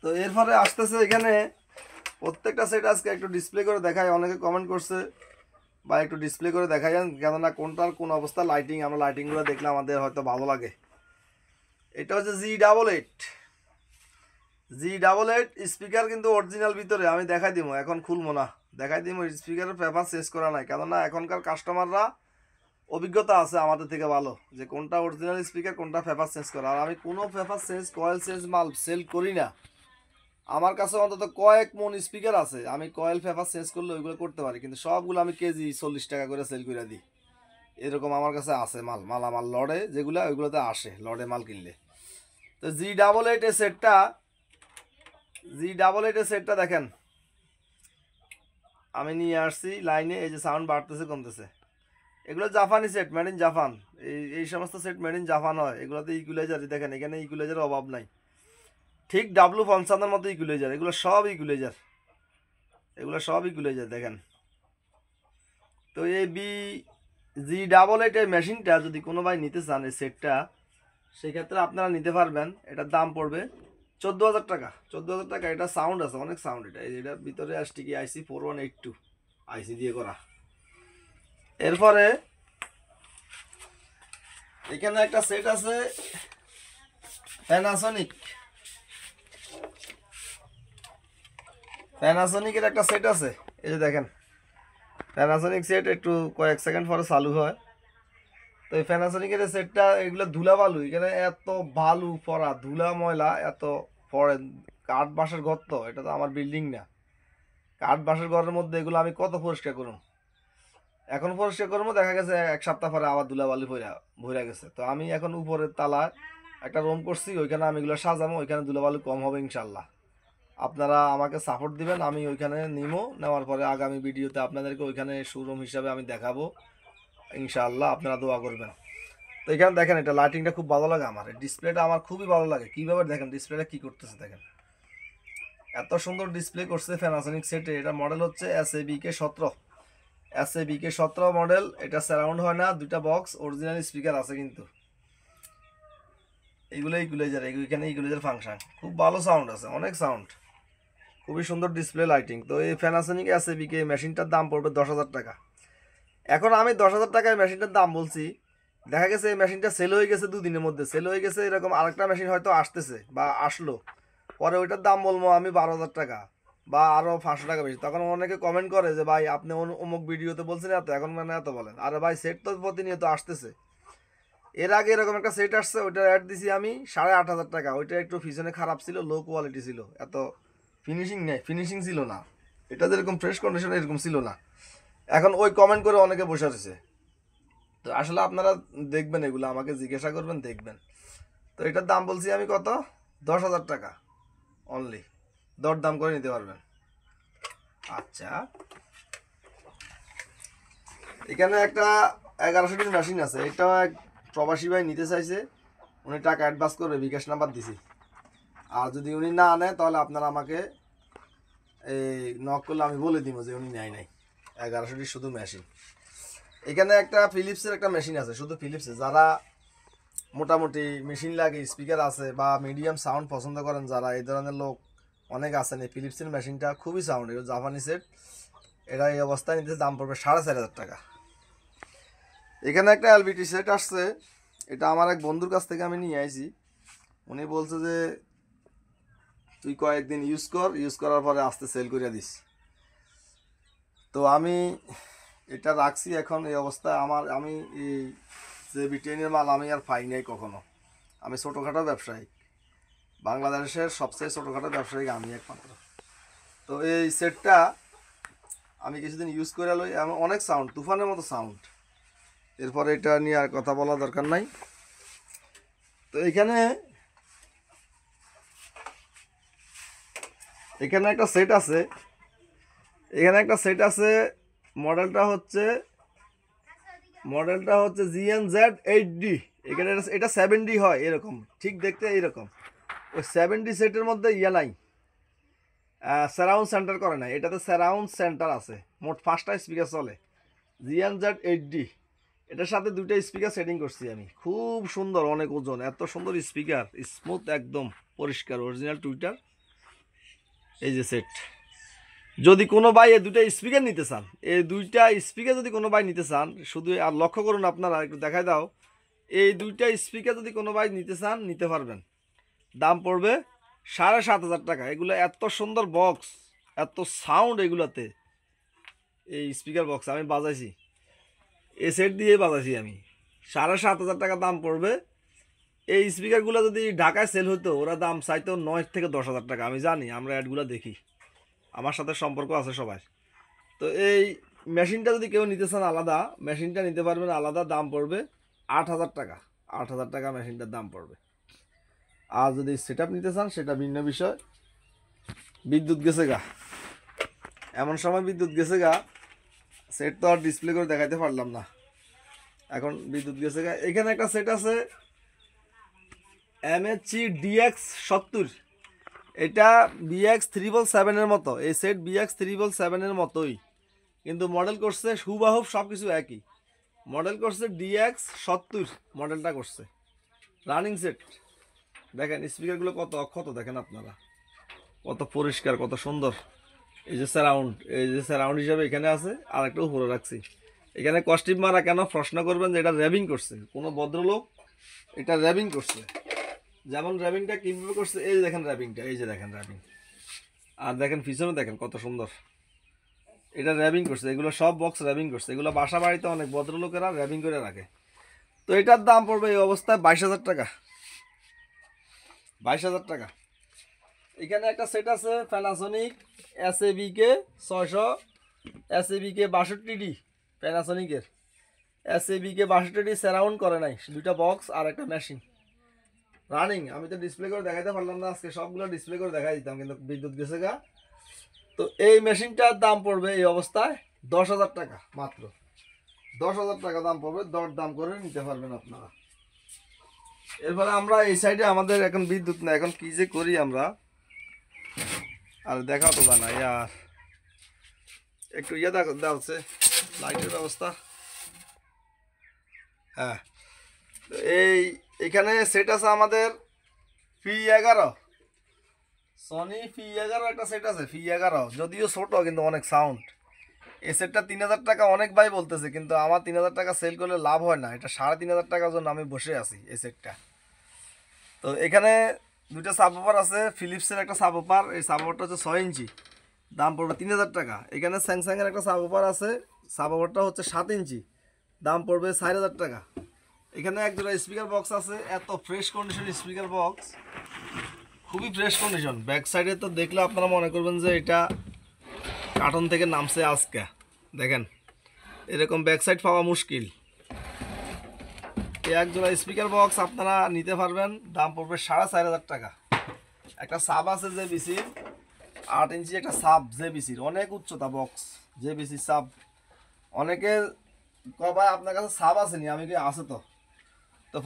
তো এরপরে আসতেছে এখানে প্রত্যেকটা সেট আজকে একটু ডিসপ্লে করে দেখাই। অনেকে কমেন্ট করছে বা একটু ডিসপ্লে করে দেখাই, কেননা কোনটার কোন অবস্থা লাইটিং, আমরা লাইটিংগুলো দেখলে আমাদের হয়তো ভালো লাগে। এটা হচ্ছে G88 স্পিকার, কিন্তু অরিজিনাল ভিতরে। আমি দেখাই দিব, এখন খুলবো না, দেখাই দিব। স্পিকারের পেপার চেঞ্জ করা নাই, কেননা এখনকার কাস্টমাররা অভিজ্ঞতা আছে আমাদের থেকে ভালো যে কোনটা অরিজিনাল স্পিকার, কোনটা পেপার চেঞ্জ করা। আর আমি কোনো পেপার চেঞ্জ, কয়েল চেঞ্জ মাল সেল করি না। আমার কাছে অন্তত কয়েক মন স্পিকার আছে, আমি কয়েল পেপার চেঞ্জ করলে ওইগুলো করতে পারি, কিন্তু সবগুলো আমি কেজি 40 টাকা করে সেল করে দিই। এরকম আমার কাছে আছে মালামাল লড়ে যেগুলো, ওইগুলোতে আসে লড়ে মাল কিনলে। তো G88 এর সেটটা, G88 এর সেটটা দেখেন আমি নিয়ে আসছি লাইনে। এই যে সাউন্ড বাড়তেছে কমতেছে, এগুলো জাপানি সেট, মেড ইন জাপান। এই সমস্ত সেট মেড ইন জাপান হয়। এগুলোতে ইকুলাইজার দেখেন, এখানে ইকুলাইজারের অভাব নাই, ঠিক W55 মতো ইকুলাইজার। এগুলো সব ইকুলাইজার, এগুলো সব ইকুলাইজার দেখেন। তো এই G88 এই মেশিনটা যদি কোনো ভাই নিতে চান এই সেটটা, সেক্ষেত্রে আপনারা নিতে পারবেন। এটার দাম পড়বে 14,000 টাকা। 14,000 টাকা। এটা সাউন্ড আছে, অনেক সাউন্ড। এটার ভিতরে STK IC 4182 আইসি দিয়ে করা। এরপরে এখানে একটা সেট আছে প্যানাসোনিকের একটা সেট আছে। এই যে দেখেন প্যানাসোনিক সেট, একটু কয়েক সেকেন্ড পরে চালু হয়। তো এই প্যানাসোনিকের সেটটা, এগুলো ধুলা বালু, এখানে এত বালু পড়া, ধুলা ময়লা এত পড়ে। কাঠ বাঁশের ঘর, তো এটা তো আমার বিল্ডিং না। কাঠ বাঁশের ঘরের মধ্যে এগুলো আমি কত পরিষ্কার করুন। এখন পরিষ্কার করবো, দেখা গেছে এক সপ্তাহ পরে আবার ধুলা বালু ভরে গেছে। তো আমি এখন উপরের তালায় একটা রুম করছি, ওইখানে আমি এগুলো সাজাবো, ওইখানে ধুলা বালু কম হবে ইনশাল্লাহ। আপনারা আমাকে সাপোর্ট দিবেন, আমি ওইখানে নিবো। নেওয়ার পরে আগামী ভিডিওতে আপনাদেরকে ওইখানে শোরুম হিসাবে আমি দেখাবো ইনশাআল্লাহ। আপনারা দোয়া করবেন। তো এখানে দেখেন, এটা লাইটিংটা খুব ভালো লাগে আমার, ডিসপ্লেটা আমার খুবই ভালো লাগে। কীভাবে দেখেন ডিসপ্লেটা কী করতেছে, দেখেন এত সুন্দর ডিসপ্লে করছে প্যানাসোনিক সেটে। এটা মডেল হচ্ছে SABK17 মডেল। এটা সারাউন্ড হয় না, দুইটা বক্স, অরিজিনাল স্পিকার আছে কিন্তু। এইগুলো ইকুলাইজার, এখানে ইকুলাইজার ফাংশন, খুব ভালো সাউন্ড আছে, অনেক সাউন্ড, খুবই সুন্দর ডিসপ্লে লাইটিং। তো এই প্যানাসোনিক SABK মেশিনটার দাম পড়বে 10,000 টাকা। এখন আমি 10,000 টাকায় মেশিনটার দাম বলছি, দেখা গেছে এই মেশিনটা সেল হয়ে গেছে, দুদিনের মধ্যে সেল হয়ে গেছে। এরকম আরেকটা মেশিন হয়তো আসতেছে বা আসলো, পরে ওইটার দাম বলবো আমি 12,000 টাকা বা আরও 500 টাকা বেশি। তখন অনেকে কমেন্ট করে যে ভাই আপনি অমুক ভিডিওতে বলছেন এত, এখন মানে এত বলেন। আরে ভাই সেট তো প্রতিনিয়ত আসতেছে। এর আগে এরকম একটা সেট আসছে, ওইটার অ্যাড দিছি আমি 8,500 টাকা। ওইটা একটু পিছনে খারাপ ছিল, লো কোয়ালিটি ছিল, এত ফিনিশিং ছিল না। এটা যেরকম ফ্রেশ কন্ডিশন এরকম ছিল না। এখন ওই কমেন্ট করে অনেকে বসে রয়েছে। তো আসলে আপনারা দেখবেন, এগুলো আমাকে জিজ্ঞাসা করবেন, দেখবেন। তো এটার দাম বলছি আমি কত, 10,000 টাকা অনলি, দরদাম করে নিতে পারবেন। আচ্ছা, এখানে একটা 1100 মেশিন আছে। এটা এক প্রবাসী ভাই নিতে চাইছে, উনি টাকা অ্যাডভান্স করবে, বিকাশ নাম্বার দিছি। আর যদি উনি না আনে তাহলে আপনারা আমাকে এই নক করলে আমি বলে দিব যে উনি নেয় নাই। 1100 শুধু মেশিন। এখানে একটা ফিলিপসের একটা মেশিন আছে, শুধু ফিলিপসের। যারা মোটামুটি মেশিন লাগে, স্পিকার আছে বা মিডিয়াম সাউন্ড পছন্দ করেন, যারা এই ধরনের লোক অনেক আছেন, এই ফিলিপসের মেশিনটা খুবই সাউন্ড, এটা জাপানি সেট। এটা এই অবস্থায় নিতে দাম পড়বে 4,500 টাকা। এখানে একটা LBT সেট আসছে, এটা আমার এক বন্ধুর কাছ থেকে আমি নিয়ে আইছি। উনি বলছে যে তুই কয়েকদিন ইউজ করার পরে আস্তে সেল করে দিস। তো আমি এটা রাখছি এখন এই অবস্থায়। আমি এই যে ব্রিটেনের মাল আমি আর পাই নাই কখনো। আমি ছোটোখাটো ব্যবসায়ী, বাংলাদেশের সবচেয়ে ছোটোখাটো ব্যবসায়ী আমি একমাত্র। তো এই সেটটা আমি কিছুদিন ইউজ করে লই, আমার অনেক সাউন্ড, তুফানের মতো সাউন্ড। এরপরে এটা নিয়ে আর কথা বলা দরকার নাই। তো এখানে একটা সেট আছে, মডেলটা হচ্ছে GNZ8D। এখানে এটা 7D হয়, এরকম ঠিক দেখতে এইরকম। ওই 7D সেটের মধ্যে ইয়ে নাই, সারাউন্ড সেন্টার করে নাই। এটাতে সারাউন্ড সেন্টার আছে, মোট 5টা স্পিকার চলে। GNZ8D, এটার সাথে 2টা স্পিকার সেটিং করছি আমি, খুব সুন্দর, অনেক ওজন, এত সুন্দর স্পিকার, স্মুথ একদম পরিষ্কার, অরিজিনাল টুইটার। এই যে সেট, যদি কোনো ভাই এই 2টা স্পিকার নিতে চান, এই 2টা স্পিকার যদি কোনো ভাই নিতে চান, শুধু আর লক্ষ্য করুন, আপনারা একটু দেখাই দাও, এই 2টা স্পিকার যদি কোনো ভাই নিতে চান নিতে পারবেন। দাম পড়বে 7,500 টাকা। এগুলো এত সুন্দর বক্স, এত সাউন্ড এগুলোতে, এই স্পিকার বক্স আমি বাজাইছি। এই সেট দিয়ে বাজাইছি আমি, 7,500 টাকা দাম পড়বে। এই স্পিকারগুলো যদি ঢাকায় সেল হতো ওরা দাম চাইতো 9 থেকে 10,000 টাকা। আমি জানি, আমরা অ্যাডগুলো দেখি, আমার সাথে সম্পর্ক আছে সবাই। তো এই মেশিনটা যদি কেউ নিতে চান আলাদা, মেশিনটা নিতে পারবেন আলাদা, দাম পড়বে 8,000 টাকা। 8,000 টাকা মেশিনটার দাম পড়বে। আর যদি সেট আপ নিতে চান সেটা ভিন্ন বিষয়। বিদ্যুৎ গেছে গা, এমন সময় বিদ্যুৎ গেছে গা, সেট তো আর ডিসপ্লে করে দেখাইতে পারলাম না, এখন বিদ্যুৎ গেছে গা। এখানে একটা সেট আছে MHC DX70, এটা BX777 মতো। এই সেট BX777 মতোই, কিন্তু মডেল করছে হুবাহুব সব কিছু একই। মডেল করছে DX70 মডেলটা করছে, রানিং সেট। দেখেন স্পিকারগুলো কত অক্ষত, দেখেন আপনারা কত পরিষ্কার, কত সুন্দর। এই যে সারাউন্ড, এই যে সারাউন্ড হিসাবে এখানে আছে, আর একটা উপরে রাখছি। এখানে কস্টিপ মারা কেন প্রশ্ন করবেন যে এটা র্যাবিং করছে কোনো ভদ্রলোক, এটা র্যাবিং করছে। যেমন র্যাবিংটা কীভাবে করছে, এই যে দেখেন র্যাবিংটা, এই যে দেখেন র্যাবিং, আর দেখেন পিছনে দেখেন কত সুন্দর। এটা র্যাবিং করছে, এগুলো সব বক্স র্যাবিং করছে। এগুলো বাসা বাড়িতে অনেক ভদ্রলোকেরা র্যাবিং করে রাখে। তো এটার দাম পড়বে এই অবস্থায় 22,000 টাকা। 22,000 টাকা। এখানে একটা সেট আছে Panasonic SABK 600, SABK 62D, প্যানাসোনিকের SABK 62D surround করে নাই, দুইটা বক্স আর একটা মেশিন রানিং। আমি তো ডিসপ্লে করে দেখাইতে পারলাম না আজকে, সবগুলো ডিসপ্লে করে দেখাই দিতাম, কিন্তু বিদ্যুৎ গেছে গা। তো এই মেশিনটার দাম পড়বে এই অবস্থায় 10,000 টাকা মাত্র। 10,000 টাকা দাম পড়বে, দর দাম করে নিতে পারবেন আপনারা। এরপরে আমরা এই সাইডে আমাদের এখন বিদ্যুৎ না, এখন কি যে করি আমরা, আর দেখা তো জানা ইয়ার একটু ইয়ে দেওয়া হচ্ছে লাইটের ব্যবস্থা। হ্যাঁ, এখানে সেট আছে আমাদের P11, সনি P11 একটা সেট আছে, P11, যদিও ছোট কিন্তু অনেক সাউন্ড। এই সেটটা 3,000 টাকা অনেক ভাই বলতেছে, কিন্তু আমার 3,000 টাকা সেল করলে লাভ হয় না। এটা 3,500 টাকার জন্য আমি বসে আছি এই সেটটা। তো এখানে দুইটা সাবওপার আছে, ফিলিপসের একটা সাবওপার, এই সাবওপারটা হচ্ছে 6 ইঞ্চি, দাম পড়বে 3,000 টাকা। এখানে স্যামসাংয়ের একটা সাবওপার আছে, সাবওপারটা হচ্ছে 7 ইঞ্চি, দাম পড়বে 4,000 টাকা। এখানে এক জোড়া স্পিকার বক্স আছে, এত ফ্রেশ কন্ডিশন স্পিকার বক্স, খুবই ফ্রেশ কন্ডিশন। ব্যাক সাইডে তো দেখলে আপনারা মনে করবেন যে এটা কার্টন থেকে নামছে আজকে। দেখেন এরকম ব্যাক সাইড পাওয়া মুশকিল। এই এক জোড়া স্পিকার বক্স আপনারা নিতে পারবেন, দাম পড়বে 4,500 টাকা। একটা সাব আছে JBC-র 8 ইঞ্চি, একটা সাব JBC-র, অনেক উচ্চতা বক্স JBC সাব। অনেকে ভাই আপনার কাছে সাব আছে নি, আমি কি আছে তো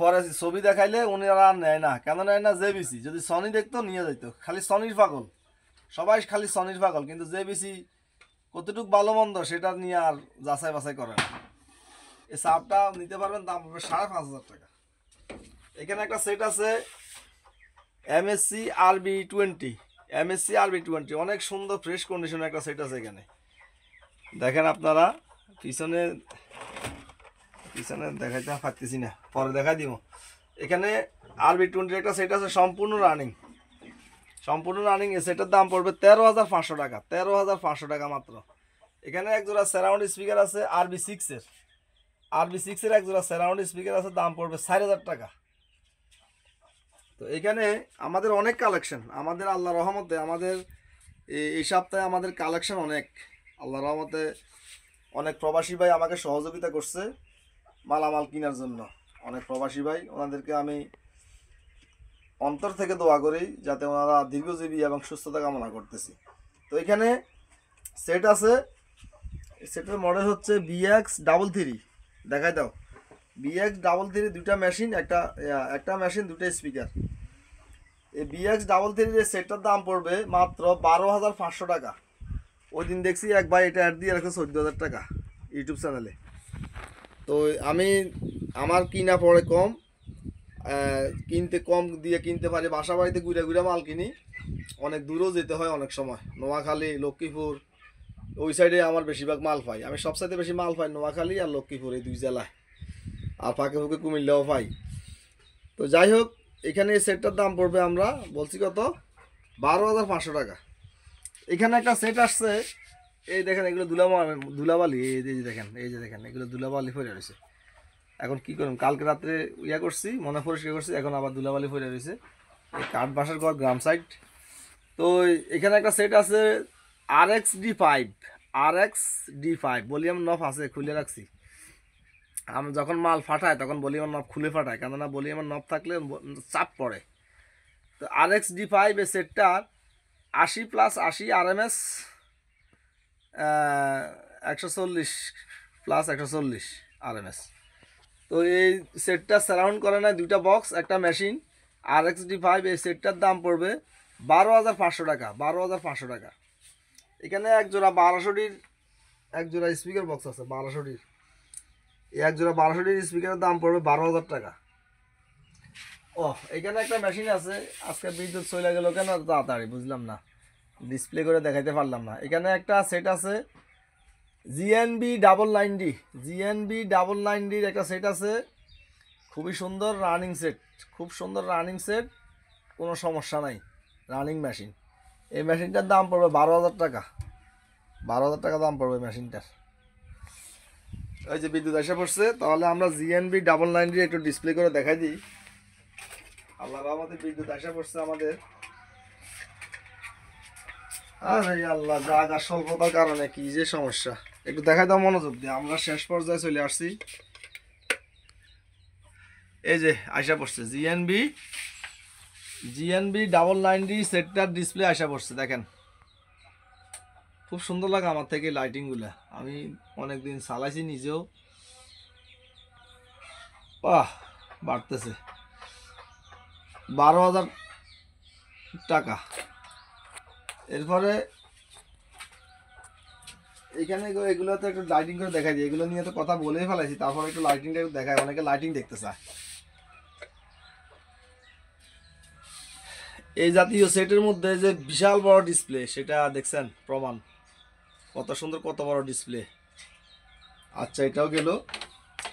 পরে ছবি দেখাইলে উনি আর নেয় না। কেন নেয় না? JBC, যদি সনি দেখতো নিয়ে যাইতো। খালি সনির পাগল, সবাই খালি সনির পাগল, কিন্তু JBC কতটুকু ভালো মন্দ সেটা নিয়ে আর যাচাই বাছাই করে না। এই সাবটা নিতে পারবেন, দাম পড়বে 5,500 টাকা। এখানে একটা সেট আছে MSC RB20, MSC RB20, অনেক সুন্দর ফ্রেশ কন্ডিশনের একটা সেট আছে এখানে। দেখেন আপনারা পিছনে দেখাইতে পারতেছি না, পরে দেখাই দিব। এখানে RB20 একটা সেট আছে, সম্পূর্ণ রানিং। এই সেটের দাম পড়বে 13,500 টাকা। 13,500 টাকা মাত্র। এখানে এক জোড়া সারাউন্ড স্পিকার আছে RB6-এর, RB6-এর এক জোড়া সারাউন্ড স্পিকার আছে, দাম পড়বে 4,000 টাকা। তো এখানে আমাদের অনেক কালেকশন, আমাদের আল্লাহ রহমতে আমাদের এই সপ্তাহে আমাদের কালেকশন অনেক, আল্লাহ রহমতে অনেক প্রবাসী ভাই আমাকে সহযোগিতা করছে মালামাল কেনার জন্য। অনেক প্রবাসী ভাই, ওনাদেরকে আমি অন্তর থেকে দোয়া করি যাতে ওনারা দীর্ঘজীবী এবং সুস্থতা কামনা করতেছি। তো এখানে সেট আছে, সেটের মডেল হচ্ছে BX33, দেখাই দাও। BX33, দুইটা মেশিন, একটা মেশিন, দুটো স্পিকার। এই BX33 সেটটার দাম পড়বে মাত্র 12,500 টাকা। ওই দিন দেখছি এক ভাই এটা অ্যাড দিয়ে রাখছে 14,000 টাকা ইউটিউব চ্যানেলে। তো আমি আমার কিনা পড়ে কম, কিনতে কম দিয়ে কিনতে পারি, বাসা বাড়িতে ঘুরে ঘুরে মাল কিনি। অনেক দূরেও যেতে হয়, অনেক সময় নোয়াখালী, লক্ষ্মীপুর, ওই সাইডে আমার বেশিরভাগ মাল পাই। আমি সবসাইতে বেশি মাল পাই নোয়াখালী আর লক্ষ্মীপুর, এই দুই জেলায়, আর ফাঁকে ফুঁকে কুমিল্লাও পাই। তো যাই হোক, এখানে এই সেটটার দাম পড়বে আমরা বলছি কত, 12,500 টাকা। এখানে একটা সেট আসছে এই দেখেন এগুলো ধুলাবালি, এই যে দেখেন, এই যে দেখেন এগুলো ধুলাবালি পড়ে রয়েছে। এখন কি করুন, কালকে রাত্রে ইয়া করছি, মনে পরিষ্কার করছি, এখন আবার ধুলাবালি পড়ে রয়েছে। এই কাঠ বাসার ঘর, গ্রাম সাইড। তো এখানে একটা সেট আছে RX-D5, RX-D5 ভলিউম নব আছে, খুলে রাখছি। আমি যখন মাল ফাটাই তখন ভলিউমের নব খুলে ফাটাই, কেননা ভলিউমের নব থাকলে চাপ পড়ে। তো RX-D5 এই সেটটার 80+80 RMS, 140+140 RMS। তো এই সেটটা সারাউন্ড করে না দুইটা বক্স, একটা মেশিন। RX-D5 এই সেটটার দাম পড়বে 12,500 টাকা, 12,500 টাকা। এখানে এক জোড়া 1200ডির, এক জোড়া স্পিকার বক্স আছে 1200ডির। এক জোড়া 1200ডির স্পিকারের দাম পড়বে 12,000 টাকা। ও এখানে একটা মেশিন আছে, আজকে বিদ্যুৎ চলে গেল কেন তাড়াতাড়ি বুঝলাম না, ডিসপ্লে করে দেখাইতে পারলাম না। এখানে একটা সেট আছে GNB990 একটা সেট আছে, খুবই সুন্দর রানিং সেট, খুব সুন্দর রানিং সেট, কোনো সমস্যা নাই, রানিং মেশিন। এই মেশিনটার দাম পড়বে 12,000 টাকা, 12,000 টাকা দাম পড়বে মেশিনটার। ওই যে বিদ্যুৎ এসে পড়ছে, তাহলে আমরা GNB990 একটু ডিসপ্লে করে দেখাই দিই। আল্লাহর রহমতে বিদ্যুৎ এসে পড়ছে আমাদের। আরে আল্লাহ, জায়গা স্বল্পতার কারণে কি যে সমস্যা, একটু দেখাই দাও মনোযোগ দিয়ে। আমরা শেষ পর্যায়ে চলে আসছি, এই যে আইসা পড়ছে GNB990 সেটটার ডিসপ্লে আইসা পড়ছে। দেখেন খুব সুন্দর লাগে আমার থেকে লাইটিংগুলো, আমি অনেকদিন চালাইছি নিজেও। বাহ, বাড়তেছে 12,000 টাকা। এরপরে এখানে এগুলোতে একটু লাইটিং করে দেখাই দিই, এগুলো নিয়ে তো কথা বলেই ফেলাইছি, তারপর একটু লাইটিংটা একটু দেখায়, অনেকে লাইটিং দেখতে চায়। এই জাতীয় সেটের মধ্যে যে বিশাল বড় ডিসপ্লে, সেটা দেখছেন প্রমাণ, কত সুন্দর কত বড় ডিসপ্লে। আচ্ছা এটাও গেল।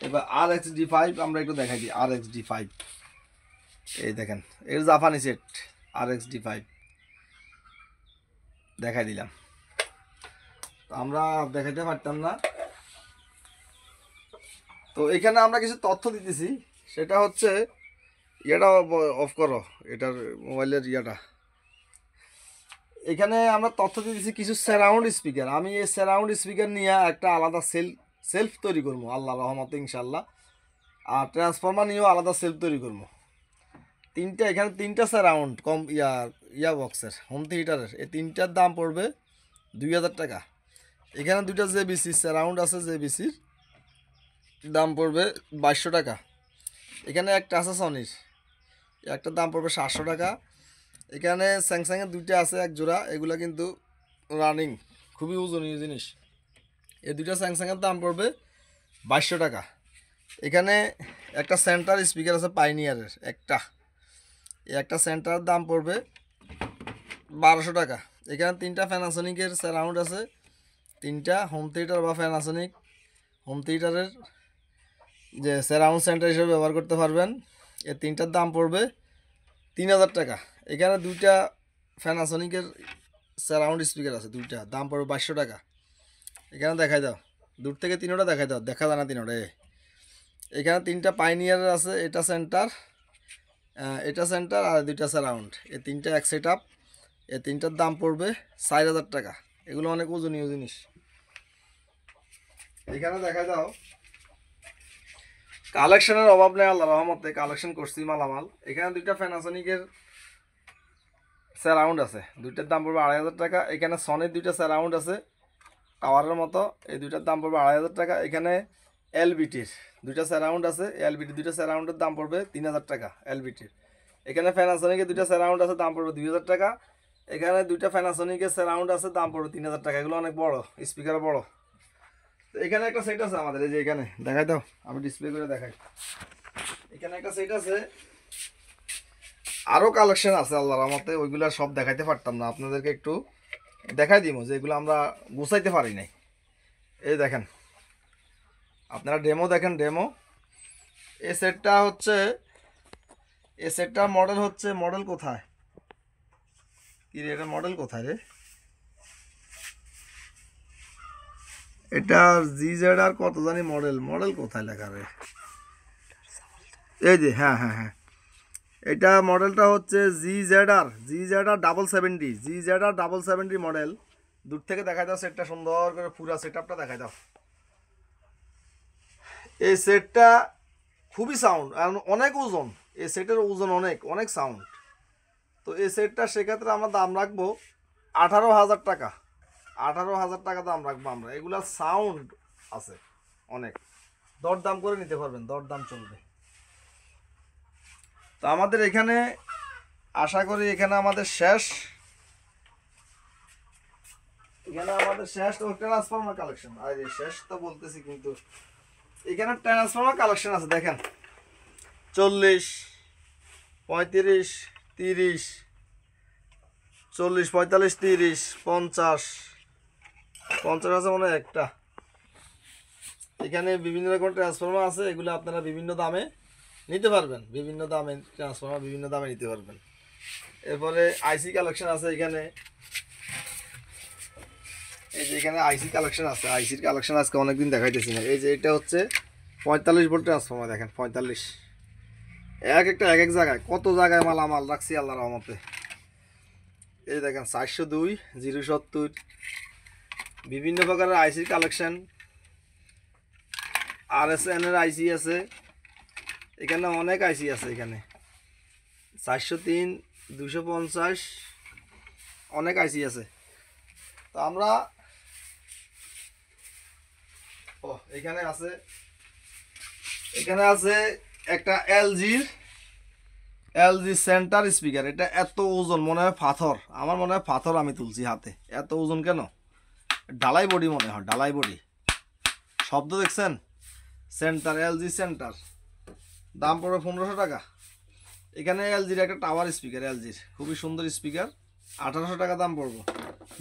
এবার RX-D5 আমরা একটু দেখাই দিই। RX-D5 এই দেখেন, এর জাপানি সেট RX-D5 দেখাই দিলাম। আমরা দেখাইতে পারতাম না, তো এখানে আমরা কিছু তথ্য দিতেছি। সেটা হচ্ছে ইয়েটা অফ করো, এটার মোবাইলের ইয়েটা। এখানে আমরা তথ্য দিতেছি কিছু সারাউন্ড স্পিকার। আমি এই সারাউন্ড স্পিকার নিয়ে একটা আলাদা সেলফ তৈরি করবো আল্লাহ রহমতে ইনশাল্লাহ। আর ট্রান্সফরমার নিয়েও আলাদা সেলফ তৈরি করবো। এখানে তিনটা সারাউন্ড কম ইয়া বক্সের, হোম থিয়েটারের, এই তিনটার দাম পড়বে 2,000 টাকা। এখানে দুইটা JBC সারাউন্ড আছে, JBCর দাম পড়বে 2200 টাকা। এখানে একটা আছে সনির, একটার দাম পড়বে 700 টাকা। এখানে স্যামসাংয়ের দুইটা আছে এক জোড়া, এগুলো কিন্তু রানিং, খুবই ওজনীয় জিনিস। এই দুইটা স্যামসাংয়ের দাম পড়বে 2200 টাকা। এখানে একটা সেন্টার স্পিকার আছে পাইনিয়ারের একটা সেন্টারের দাম পড়বে 1200 টাকা। এখানে তিনটা প্যানাসোনিকের সারাউন্ড আছে, তিনটা হোম থিয়েটার বা প্যানাসোনিক হোম থিয়েটারের যে সারাউন্ড সেন্টার হিসেবে ব্যবহার করতে পারবেন। এই তিনটার দাম পড়বে 3,000 টাকা। এখানে দুইটা প্যানাসোনিকের সারাউন্ড স্পিকার আছে, দুইটা দাম পড়বে 2200 টাকা। এখানে দেখাই দাও, দূর থেকে তিনোটা দেখাই দাও, দেখা যায় না তিনোটা। এখানে তিনটা পাইনিয়ারের আছে, এটা সেন্টার আর দুইটা সারাউন্ড, এই তিনটা এক সেট আপ। এই তিনটার দাম পড়বে 4,000 টাকা। এগুলো অনেক ওজনীয় জিনিস। এখানে দেখা দাও, কালেকশনের অভাব নেই আল্লাহ রহমতে, কালেকশন করছি মালামাল। এখানে দুইটা প্যানাসোনিকের সারাউন্ড আছে, দুইটার দাম পড়বে 2,500 টাকা। এখানে সনির দুইটা সারাউন্ড আছে টাওয়ারের মতো, এই দুইটার দাম পড়বে 2,500 টাকা। এখানে LBTর দুইটা সারাউন্ড আছে, LBT দুইটা সারাউন্ডের দাম পড়বে 3,000 টাকা LBTর। এখানে প্যানাসোনিকের দুইটা সারাউন্ড আছে, দাম পড়বে 2,000 টাকা। এখানে দুইটা প্যানাসোনিকের সারাউন্ড আছে, দাম পড়বে 3,000 টাকা। এগুলো অনেক বড় স্পিকার, বড়। তো এখানে একটা সেট আছে আমাদের, এই যে এখানে দেখাই দাও, আমি ডিসপ্লে করে দেখাই। এখানে একটা সেট আছে, আরও কালেকশন আছে আল্লাহর রহমতে, ওইগুলো সব দেখাইতে পারতাম না, আপনাদেরকে একটু দেখাই দিব যে এগুলো আমরা গুছাইতে পারি নাই। এই দেখেন, আপনারা ডেমো দেখেন, ডেমো। এই সেটটা মডেল কোথায় কি রে, এটা মডেল কোথায় রে? এটা জিজেড আর কত জানি মডেল, মডেল কোথায় লেখা রে, এই যে, হ্যাঁ হ্যাঁ হ্যাঁ, এটা মডেলটা হচ্ছে জিজেড আর 770 মডেল। দূর থেকে দেখাই দাও সেটটা সুন্দর করে, পুরো সেটআপটা দেখাই দাও। এই সেটটা খুবই সাউন্ড আর অনেক ওজন, এই সেটের ওজন অনেক অনেক সাউন্ড। তো এই সেটটা সেক্ষেত্রে আমরা দাম রাখবো 18,000 টাকা। 18,000 টাকা দাম রাখবো আমরা। এগুলা সাউন্ড আছে অনেক, দরদাম করে নিতে পারবেন, দরদাম চলবে। তো আমাদের এখানে আশা করি এখানে আমাদের শেষ, ট্রান্সফর্মার কালেকশন। আর শেষ তো বলতেছি, কিন্তু এখানে ট্রান্সফর্মার কালেকশন আছে দেখেন, 40, 35, 30, 40, 45, 30, 50, 50 আছে মনে হয় একটা। এখানে বিভিন্ন রকম ট্রান্সফর্মার আছে, এগুলো আপনারা বিভিন্ন দামে নিতে পারবেন, বিভিন্ন দামে ট্রান্সফর্মার বিভিন্ন দামে নিতে পারবেন। এরপরে আইসি কালেকশন আছে এখানে, এই যে এখানে আইসি কালেকশন আছে। আইসির কালেকশন আজকে অনেকদিন দেখাইতেছি না। এই যে এটা হচ্ছে 45 ভোল্ট ট্রান্সফর্মার, দেখেন 45, এক একটা এক এক জায়গায়, কত জায়গায় মালামাল রাখছি আল্লাহর রহমতে। এই দেখেন 402, 070, বিভিন্ন প্রকারের আইসির কালেকশন। RSN এর আইসি আছে এখানে, অনেক আইসি আছে এখানে, 403, 250, অনেক আইসি আছে। তো আমরা এখানে আছে একটা এলজি সেন্টার স্পিকার। এটা এত ওজন, মনে হয় পাথর, আমার মনে হয় পাথর আমি তুলছি হাতে, এত ওজন কেন? ঢালাই বডি মনে হয়, ঢালাই বডি। শব্দ দেখছেন? সেন্টার, এলজি সেন্টার, দাম পড়বে 1500 টাকা। এখানে এলজির একটা টাওয়ার স্পিকার, এলজির খুবই সুন্দর স্পিকার, 1800 টাকা দাম পড়বো।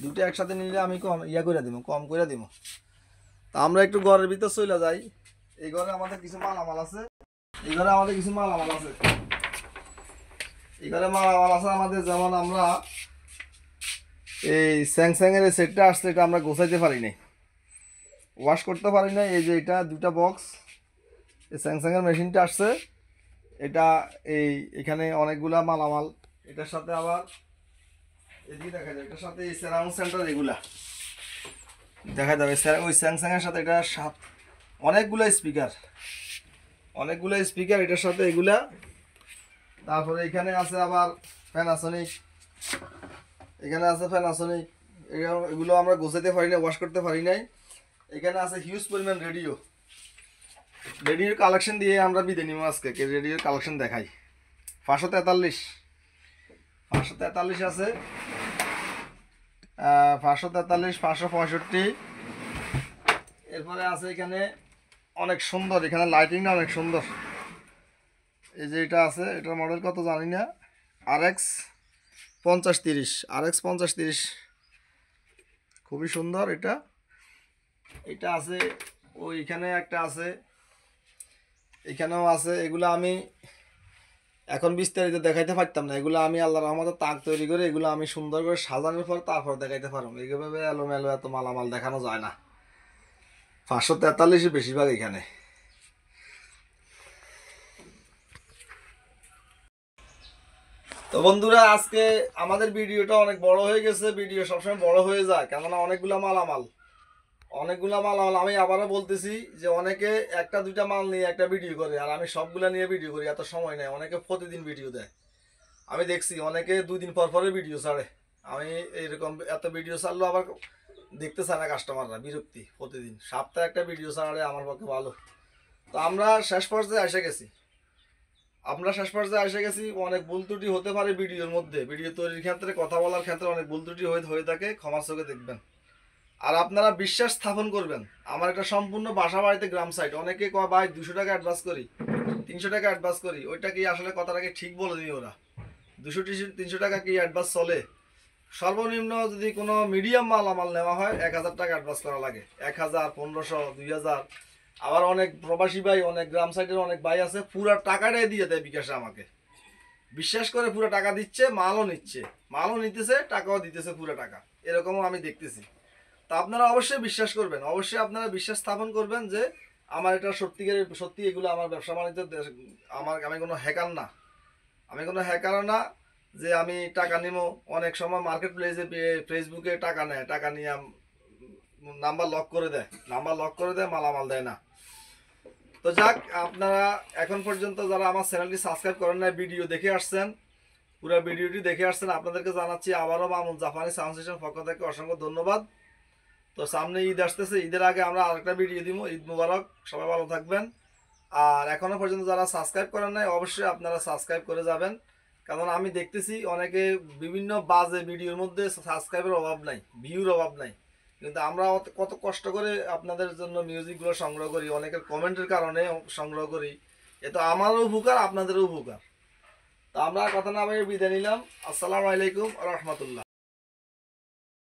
দুটো একসাথে নিলে আমি কম করে দিব, কম করে দিব। তা আমরা একটু ঘরের ভিতর চলে যাই। এই ঘরে আমাদের কিছু মালামাল আছে, আমাদের। যেমন আমরা এই স্যামসাং এর সেটটা আসছে, এটা আমরা গোছাইতে পারি নাই, ওয়াশ করতে পারি নাই। এই যে এটা দুটা বক্স, এই স্যামসাং এর মেশিনটা আসছে, এটা এখানে অনেকগুলা মালামাল। এটার সাথে আবার এদিকে দেখা যায়, এটার সাথে এই সারাউন্ড সেন্টার এগুলা দেখা যাবে। ওই স্যামসাং এর সাথে এটা অনেকগুলো স্পিকার এটার সাথে এগুলা। তারপরে এখানে আছে আবার প্যানাসোনিক, এগুলো আমরা গোছাইতে পারি না, ওয়াশ করতে পারি নাই। এখানে আছে হিউজ পরিমাণ রেডিওর কালেকশন দিয়ে আমরা বিদায় নিব আজকে। রেডিওর কালেকশন দেখাই। 543 আছে, 543, 565। এরপরে আছে এখানে অনেক সুন্দর, এখানে লাইটিংটা অনেক সুন্দর। এই যে এটা আছে, এটার মডেল কত জানি না, RX 5030, খুবই সুন্দর এটা। এটা আছে, ওইখানে একটা আছে, এখানেও আছে। এগুলো আমি এখন বিস্তারিত দেখাইতে পারতাম না, এগুলো আমি আল্লাহর রহমতে তাক তৈরি করে এগুলো আমি সুন্দর করে সাজানোর পর তারপর দেখাইতে পারবো। এইভাবে এলোমেলো এত মালামাল দেখানো যায় না। 543 বেশিরভাগ এখানে। তো বন্ধুরা, আজকে আমাদের ভিডিওটা অনেক বড় হয়ে গেছে। ভিডিও সবসময় বড় হয়ে যায়, কেননা অনেকগুলা মালামাল। আমি আবারও বলতেছি যে অনেকে একটা দুইটা মাল নিয়ে একটা ভিডিও করে, আর আমি সবগুলা নিয়ে ভিডিও করি, এত সময় নেই। অনেকে প্রতিদিন ভিডিও দেয়, আমি দেখছি অনেকে 2 দিন পর পরে ভিডিও ছাড়ে। আমি এইরকম এত ভিডিও ছাড়লো আবার দেখতে চায় না কাস্টমাররা, বিরক্তি। প্রতিদিন সপ্তাহে একটা ভিডিও ছাড়লে আমার পক্ষে ভালো। তো আমরা শেষ পর্যায়ে এসে গেছি। অনেক ভুল ত্রুটি হতে পারে ভিডিওর মধ্যে, ভিডিও তৈরির ক্ষেত্রে, কথা বলার ক্ষেত্রে অনেক ভুল ত্রুটি হয়ে থাকে, ক্ষমার চোখে দেখবেন। আর আপনারা বিশ্বাস স্থাপন করবেন, আমার একটা সম্পূর্ণ বাসা বাড়িতে গ্রাম সাইড। অনেকে কয় ভাই 200 টাকা অ্যাডভান্স করি, 300 টাকা অ্যাডভান্স করি, ওইটা কি আসলে কথাটাকে ঠিক বলেনি ওরা? 200-300 টাকা কি অ্যাডভান্স চলে? সর্বনিম্ন যদি কোনো মিডিয়াম মালামাল নেওয়া হয় 1000 টাকা অ্যাডভান্স করা লাগে, 1000, 1500, 2000। আবার অনেক প্রবাসী ভাই, অনেক গ্রাম সাইডের অনেক ভাই আছে, পুরো টাকাটাই দিয়ে দেয় বিকাশে আমাকে। বিশ্বাস করে পুরো টাকা দিচ্ছে, মালও নিচ্ছে, মালও নিতেছে, টাকাও দিতেছে পুরো টাকা, এরকমও আমি দেখতেছি। তা আপনারা অবশ্যই বিশ্বাস করবেন, অবশ্যই আপনারা বিশ্বাস স্থাপন করবেন যে আমার এটা সত্যি এগুলো আমার ব্যবসা বাণিজ্য আমি কোনো হ্যাকার না, আমি কোনো হ্যাকারও না যে আমি টাকা নিবো। অনেক সময় মার্কেট প্লেসে ফেসবুকে টাকা নেয়, টাকা নিয়ে নাম্বার লক করে দেয়, মালামাল দেয় না। তো যাক, আপনারা এখন পর্যন্ত যারা আমার চ্যানেলটি সাবস্ক্রাইব করেন নাই, ভিডিও দেখে আসছেন, পুরো ভিডিওটি দেখে আসছেন, আপনাদেরকে জানাচ্ছি আবারও মামুন জাপানি সাউন্ড সিস্টেম পক্ষ থেকে অসংখ্য ধন্যবাদ। তো সামনে ঈদ আসতেছে, ঈদের আগে আমরা আরেকটা ভিডিও দিব। ঈদ মুবারক, সবাই ভালো থাকবেন। আর এখনো পর্যন্ত যারা সাবস্ক্রাইব করেন নাই, অবশ্যই আপনারা সাবস্ক্রাইব করে যাবেন, কারণ আমি দেখতেছি অনেকে বিভিন্ন বাজে ভিডিওর মধ্যে সাবস্ক্রাইবের অভাব নাই, ভিউর অভাব নাই, কিন্তু আমরা কত কষ্ট করে আপনাদের জন্য মিউজিকগুলো সংগ্রহ করি, অনেকের কমেন্টের কারণে সংগ্রহ করি। এ তো আমারও উপকার, আপনাদেরও উপকার। তো আমরা কথা না বলে বিদায় নিলাম। আসসালামু আলাইকুম ওয়া রাহমাতুল্লাহ।